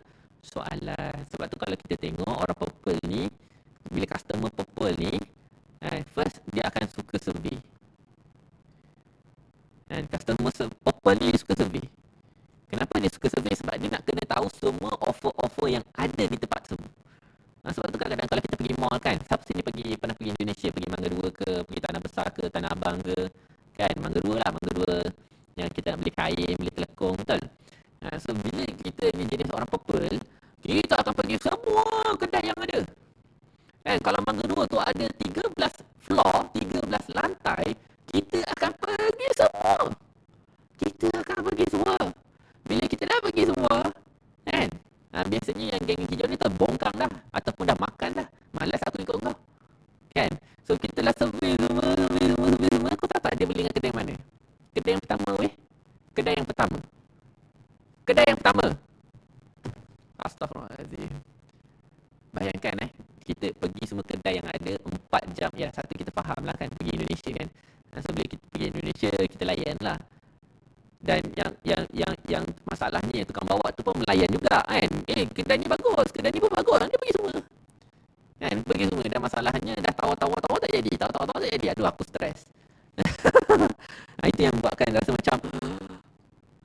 soalan. Sebab tu kalau kita tengok orang purple ni, bila customer purple ni, first dia akan suka survey. Customer purple ni dia suka survey. Kenapa dia suka survey? Sebab dia nak kena tahu semua offer-offer yang ada di tempat tersebut. Sebab tu kadang-kadang kalau kita pergi mall kan, siapa sini pernah pergi Indonesia, pergi Mangga 2 ke, pergi Tanah Besar ke, Tanah Abang ke, kan, Mangga 2 yang kita nak beli kain, beli telekung, betul? So bila kita ni jenis orang purple, kita akan pergi semua kedai yang ada. Kalau Mangga 2 tu ada 13 floor, 13 lantai, kita akan pergi semua. Bila kita dah pergi semua, kan? Biasanya yang geng hijau ni terbongkang dah ataupun dah makan dah. Malas aku ikut kau. Kan? So kita lah survey semua. Aku tak dia beli dengan kedai mana? Kedai yang pertama kedai yang pertama. Astaghfirullahaladzim. Bayangkan kita pergi semua kedai yang ada 4 jam. Ya, satu kita faham lah kan, pergi Indonesia kan. So, bila kita pergi Indonesia, kita layan lah. Dan yang masalahnya tukang bawa tu pun melayan juga kan. Kedai ni bagus, kedai ni pun bagus. Dia pergi semua. Kan, pergi semua. Dan masalahnya dah tawar tak jadi. Tawar tak jadi. Aduh, aku stres. Itu yang buatkan rasa macam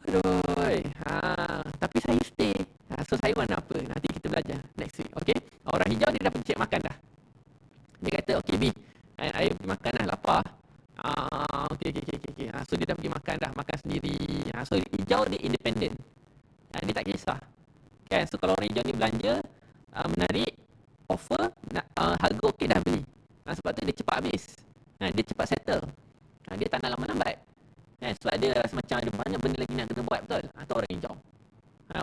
aduh. Tapi saya stay. So saya warna apa? Nanti kita belajar next week. Okay? Orang hijau dia dah pergi cek makan dah. Dia kata, okay B, I pergi makan dah, lapar. Okay. So dia dah pergi makan dah, makan sendiri. So hijau dia independent. Dia tak kisah. Kan? So kalau orang hijau ni belanja, menarik, offer, harga okey dah beli. Sebab tu dia cepat habis. Dia cepat settle. Dia tak nak lambat-lambat. Sebab dia rasa macam ada banyak benda lagi nak kena buat, betul? Itu orang hijau.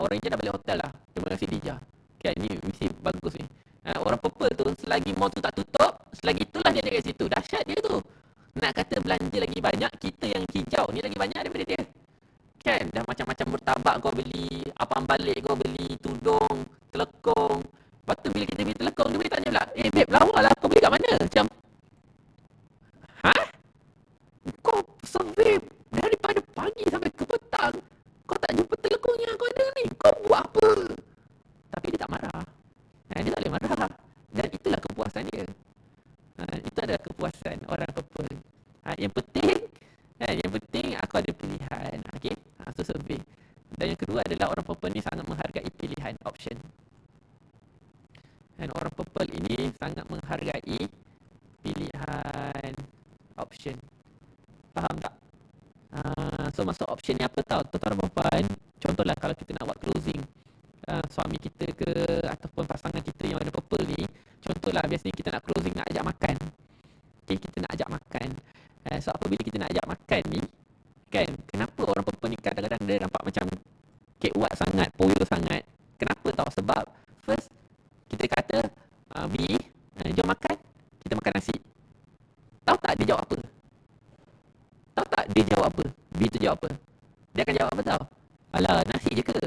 Orang hijau dah balik hotel lah. Terima kasih Dija. Kan, ni mesti bagus ni. Orang purple tu, selagi mall tu tak tutup, selagi itulah dia dekat situ. Dahsyat dia tu. Nak kata belanja lagi banyak, kita yang hijau ni lagi banyak daripada dia. Kan, dah macam-macam bertabak kau beli, apam balik kau beli, tudung, telekong. Lepas tu bila kita beli telekong, dia boleh tanya pula, babe, lawa lah, kau beli kat mana? Macam, kau survey daripada pagi sampai ke petang, kau tak jumpa telekong yang kau ada ni, kau buat apa? Tapi dia tak marah. Dia tak boleh marah. Dan itulah kepuasan dia. Itu adalah kepuasan orang purple. Yang penting aku ada pilihan. Okay? So survey. Dan yang kedua adalah orang purple ni sangat menghargai pilihan, option. Dan orang purple ini sangat menghargai pilihan, option. Faham tak? So masuk option ni apa tau, tuan-tuan dan puan. Contohlah kalau kita nak buat closing, suami kita ke ataupun pasangan kita yang ada purple ni, contohlah biasanya kita nak closing, nak ajak makan. Okay, kita nak ajak makan. So apabila kita nak ajak makan ni, kan, kenapa orang purple ni kadang-kadang dia nampak macam kekuat sangat, power sangat. Kenapa tau? Sebab first kita kata B, jom makan, kita makan nasi. Tahu tak dia jawab apa? Tahu tak dia jawab apa? B tu jawab apa? Dia akan jawab apa tau? Alah, nasi je ke?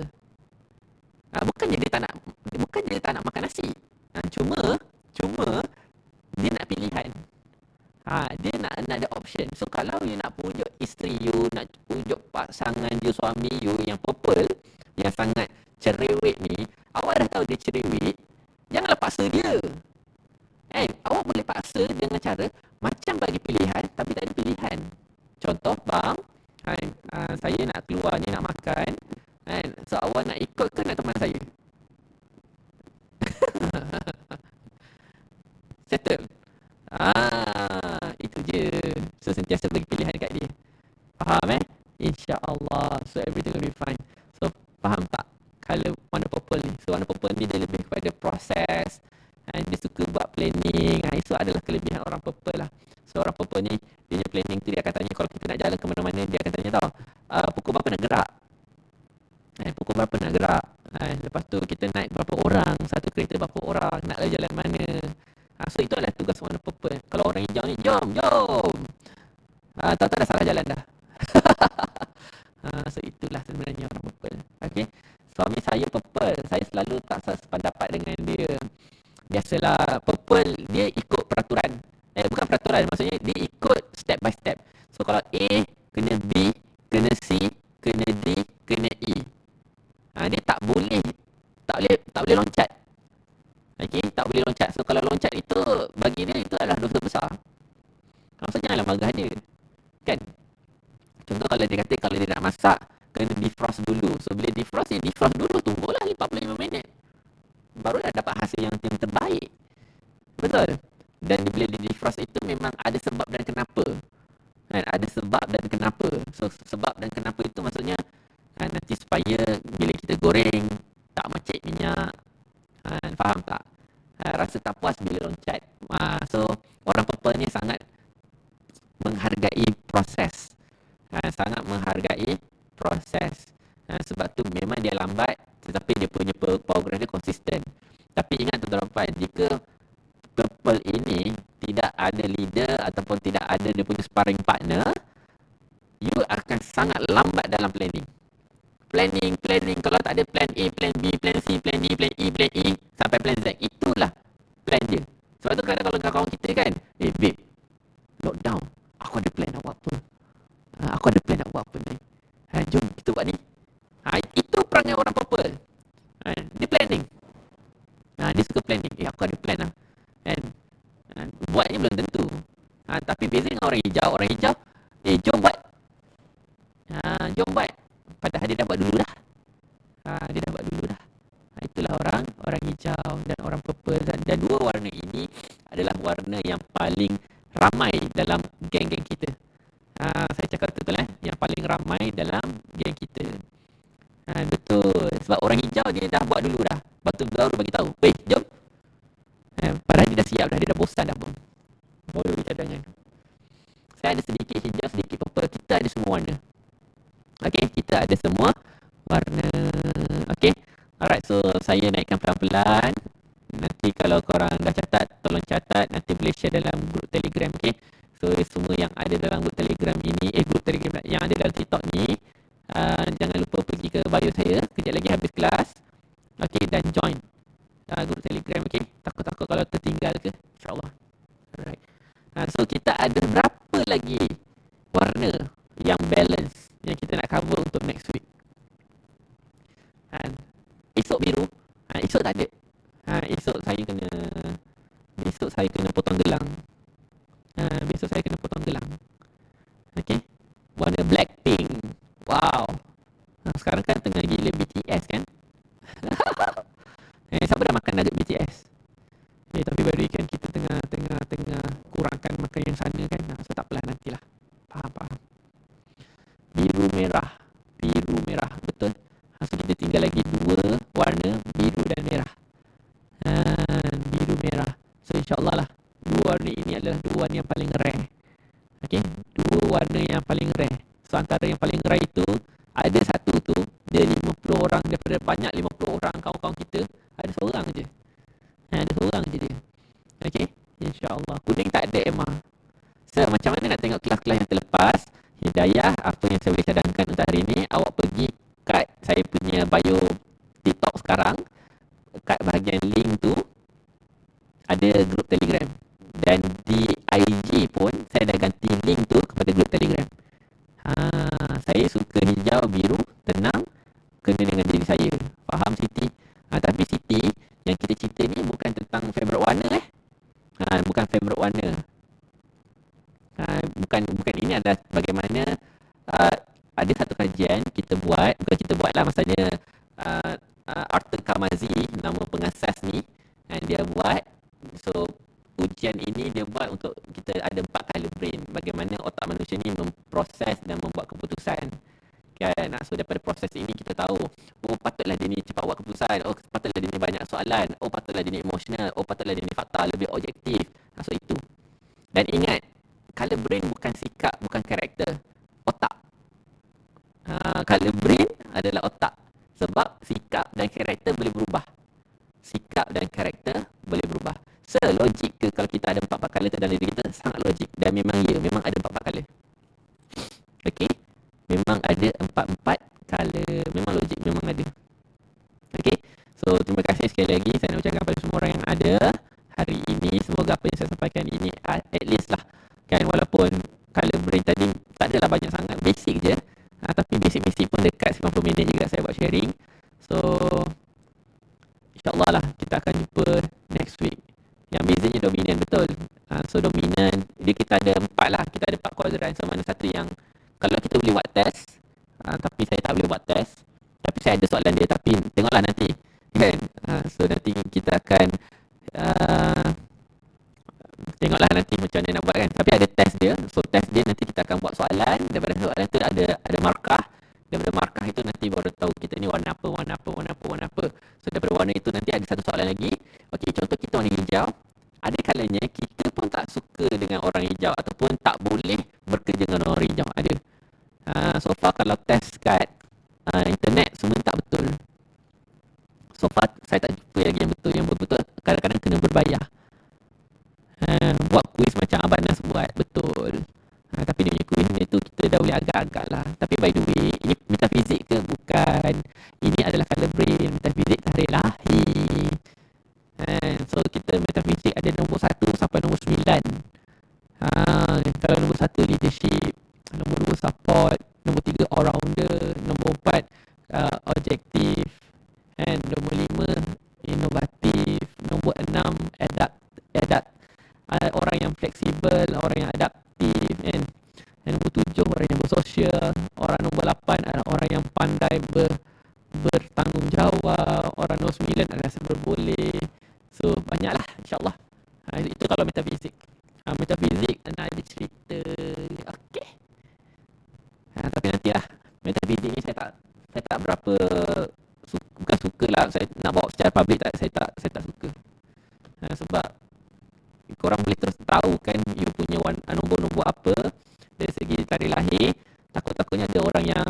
Bukannya dia tak nak makan nasi. Cuma dia nak pilihan. Dia nak ada option. So kalau you nak pujuk isteri you, nak pujuk pasangan you, suami you yang purple, yang sangat cerewet ni, awak dah tahu dia cerewet, janganlah paksa dia. Awak boleh paksa dengan cara macam bagi pilihan tapi tak ada pilihan. Contoh, bang, saya nak keluar ni, nak makan, so awak nak ikut ke nak teman saya? Settle. Itu je. So sentiasa bagi pilihan dekat dia. Faham InsyaAllah. So everything will be fine. So faham tak kalau warna purple ni? So warna purple ni dia lebih kepada proses, dia suka buat planning. Itu adalah kelebihan orang purple lah. So orang purple ni, dia punya planning tu, dia akan tanya kalau kita nak jalan ke mana-mana, dia akan tanya tau, pukul berapa nak gerak? Pukul berapa nak gerak? Lepas tu kita naik berapa orang, satu kereta berapa orang, nak jalan mana? So itu adalah tugas warna purple. Kalau orang hijau ni, jom. Tahu-tahu dah salah jalan dah. So itulah sebenarnya orang purple. Okay? Suami saya purple, saya selalu tak sependapat dengan dia. Biasalah purple dia ikut peraturan. Bukan peraturan, maksudnya dia ikut step by step. So kalau A kena B, kena C, kena D, kena E. Dia tak boleh loncat. Okay, tak boleh loncat. So kalau loncat itu bagi dia itu adalah dosa besar. Maksudnya adalah marah dia. Kan? Contoh kalau dia kata kalau dia nak masak, kena defrost dulu. So bila defrost dulu, tunggulah 45 minit. Baru dah dapat hasil yang terbaik. Betul? Dan bila di defrost itu memang ada sebab dan kenapa. Ada sebab dan kenapa. So sebab dan kenapa itu maksudnya nanti supaya bila kita goreng tak macet minyak. Faham tak? Rasa tak puas bila loncat. So orang purple ni sangat menghargai proses. Sangat menghargai proses. Sebab tu memang dia lambat, tetapi dia punya progress dia konsisten. Tapi ingat tuan-tuan, jika purple ini tidak ada leader ataupun tidak ada dia punya sparring partner, you akan sangat lambat dalam planning. planning. Kalau tak ada plan A, plan B, plan C, plan D, plan E, plan E, sampai plan Z. Itulah plan dia. Sebab tu kadang kalau kawan kita kan, babe, lockdown, aku ada plan nak buat apa. Aku ada plan nak buat apa ni. Jom kita buat ni. Itu perangai orang purple. Dia planning. Dia suka planning. Aku ada plan lah. Kan? Buatnya belum tentu. Tapi beza dengan orang hijau. Orang hijau, jom buat. Jom buat. Padahal dia dah buat dulu dah. Dia dah buat dulu dah. Itulah orang hijau dan orang purple. Dan dua warna ini adalah warna yang paling ramai dalam geng-geng kita. Saya cakap betul yang paling ramai dalam geng kita. Betul. Sebab orang hijau dia dah buat dulu dah. Lepas tu baru bagi tahu. Jom. Padahal dia dah siap dah. Dia dah bosan dah pun. Baru dia cadangan. Saya ada sedikit hijau, sedikit purple. Kita ada semua warna. Okay, kita ada semua warna. Okay. Alright, so saya naikkan pelan-pelan. Nanti kalau korang dah catat, tolong catat. Nanti boleh share dalam grup Telegram. Okay. So semua yang ada dalam grup Telegram ini, grup Telegram yang ada dalam TikTok ni, jangan lupa pergi ke bio saya. Kejap lagi habis kelas. Okay, dan join grup Telegram. Okay. Takut-takut kalau tertinggal ke, insyaAllah. Alright. So kita ada berapa lagi warna yang balance yang kita nak cover untuk next week. Esok biru. Esok tak ada. Esok saya kena potong gelang. Besok saya kena potong gelang. Okay. Warna Blackpink. Wow. Sekarang kan tengah gila BTS kan. Siapa dah makan nugget BTS? Tapi baru weekend kita tengah kurangkan makan yang sana kan. So tak apalah, nantilah. Faham. Biru merah. Betul. So kita tinggal lagi dua warna, biru dan merah. Biru merah. So insyaAllah lah, dua warna ini adalah dua warna yang paling rare. Okay, dua warna yang paling rare. So antara yang paling rare itu, ada satu tu, dia 50 orang, daripada banyak 50 orang kawan-kawan kita, ada seorang je. Ada seorang je dia. Okay, insyaAllah. Kuning tak ada Emma. So macam mana nak tengok kelas-kelas yang terlepas? Hidayah, apa yang saya boleh cadangkan untuk hari ini, awak pergi kat saya punya bio TikTok sekarang, kat bahagian link tu ada grup Telegram, dan di IG pun saya dah ganti link tu kepada grup Telegram. Saya suka hijau, biru, tenang, kena dengan diri saya. Faham Siti? Tapi Siti, yang kita cerita ni bukan tentang favourite warna bukan favourite warna. Bukan ini adalah bagaimana ada satu kajian kita buat, bukan kita buat lah, maksudnya Arthur Kamazi, nama pengasas ni, dia buat. So ujian ini dia buat untuk kita ada 4 color brain, bagaimana otak manusia ni memproses dan membuat keputusan kan. So daripada proses ini kita tahu, patutlah dia ni cepat buat keputusan, patutlah dia ni banyak soalan, patutlah dia ni emotional, patutlah dia ni fakta, lebih objektif. So itu. Dan ingat, color brain bukan sikap, bukan karakter, otak. Color brain adalah otak. Sebab sikap dan karakter boleh berubah. Sikap dan karakter boleh berubah. So, logik ke kalau kita ada 4 color dalam diri kita? Sangat logik. Dan memang memang ada 4 color. Okey? Memang ada 4 color. Memang logik, memang ada. Okey? So, terima kasih sekali lagi. Saya nak ucapkan kepada semua orang yang ada hari ini. Semoga apa yang saya sampaikan ini at least lah. Kan, walaupun color brain tadi tak adalah banyak sangat, basic je. Tapi basic-basic pun dekat 90 minit juga saya buat sharing. So insyaAllah lah kita akan jumpa next week. Yang bezanya dominan, betul. So dominan, dia kita ada 4 lah. Kita ada 4 quadrant. So mana satu yang kalau kita boleh buat test, tapi saya tak boleh buat test. Tapi saya ada soalan dia, tapi tengoklah nanti kan. So nanti kita akan tengoklah nanti macam mana nak buat kan. Tapi ada test dia. So test dia nanti kita akan buat soalan. Daripada soalan tu ada markah. Daripada markah itu nanti baru tahu kita ni warna apa. So daripada warna itu nanti ada satu soalan lagi. Okey, contoh kita warna hijau. Ada kalanya kita pun tak suka dengan orang hijau ataupun tak boleh bekerja dengan orang hijau. Ada. So far kalau test kat internet semua tak betul. So far saya tak jumpa lagi yang betul. Yang betul kadang-kadang kena berbayar. Buat kuis macam Abang Nas buat, betul. Tapi dia punya kuis ni tu kita dah boleh agak-agak lah. Tapi by the way, ini metafizik ke? Bukan. bulan. Ini adalah calibrate metafizik tarikh lahir. So kita metafizik ada nombor 1 sampai nombor 9. Kalau nombor 1 leadership, nombor 2 support, nombor 3 all rounder, nombor 4 objektif, and nombor 5 inovatif, nombor 6 adapt, orang yang fleksibel, orang yang adaptif, and nombor 7 orang yang bersosial, orang nombor 8 adalah orang yang pandai bertanggungjawab, orang nombor 9 adalah berboleh. So banyaklah insyaAllah. Itu kalau metafizik. Metafizik nak ada cerita. Okey. Tapi nantilah. Metafizik ni saya tak berapa bukan suka lah. Saya nak bawa secara public saya tak suka. Sebab korang boleh terus tahu kan you punya nombor-nombor apa dari segi tarikh lahir. Takut-takutnya ada orang yang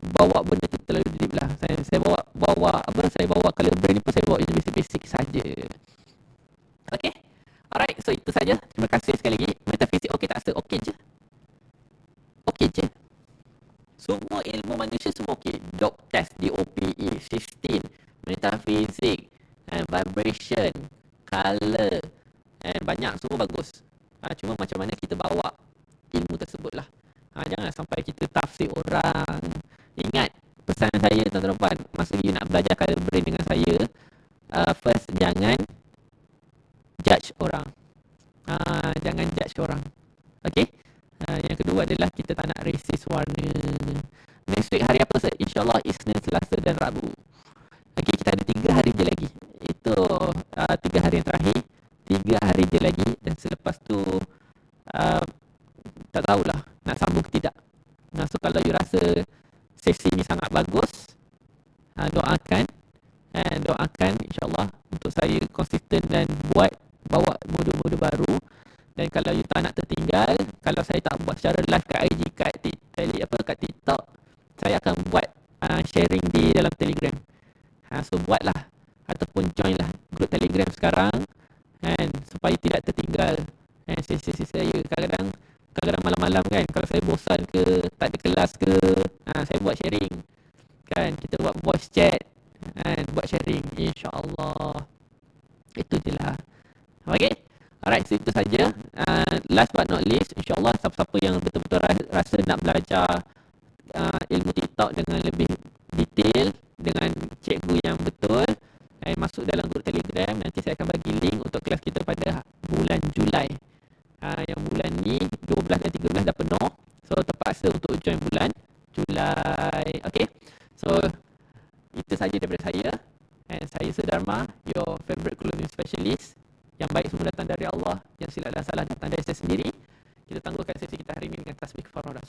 bawa benda tu terlalu deep lah. Saya bawa kalau brand ni pun saya bawa basic saja. Okay. Alright, so itu saja. Terima kasih sekali lagi. Metafizik okey tak? Okey je. Okey je. Semua ilmu manusia semua okey. Dope test, DOPE, 16, metafizik, vibration, color, banyak semua bagus. Cuma macam mana kita bawa ilmu tersebut lah. Jangan sampai kita tafsir orang. Ingat pesan saya tuan-tuan, masa you nak belajar color brain dengan saya, first jangan judge orang. Jangan judge orang. Okay. Yang kedua adalah kita tak nak racist warna. Next week hari apa? InsyaAllah Isnin, Selasa dan Rabu. Okay, kita ada 3 hari je lagi. Itu 3 hari yang terakhir. 3 hari je lagi. Dan selepas tu tak tahulah nak sambung ke tidak. So kalau you rasa sesi ni sangat bagus, doakan insyaAllah untuk saya konsisten dan bawa modul-modul baru. Dan kalau you tak nak tertinggal, kalau saya tak buat secara live kat IG, kat TikTok, saya akan buat sharing di dalam Telegram. So buatlah ataupun join lah grup Telegram sekarang, supaya tidak tertinggal sesi-sesi saya. Kadang-kadang malam-malam kan, kalau saya bosan ke, tak ada kelas ke, saya buat sharing kan, kita buat voice chat, buat sharing, insyaAllah. Itu je lah. Okay. Alright, so itu saja. Last but not least, insyaAllah siapa-siapa yang betul-betul rasa nak belajar ilmu TikTok dengan lebih detail, dengan cikgu yang betul, masuk dalam grup Telegram. Nanti saya akan bagi link untuk kelas kita pada bulan Julai. Yang bulan ni 12 dan 13 dah penuh, so terpaksa untuk join bulan Julai. Okay, so itu saja daripada saya. Saya Sudarma, your favorite clothing specialist. Yang baik semua datang dari Allah, yang silap dan salah datang dari saya sendiri. Kita tangguhkan sesi kita hari ini dengan tasbih kafarah.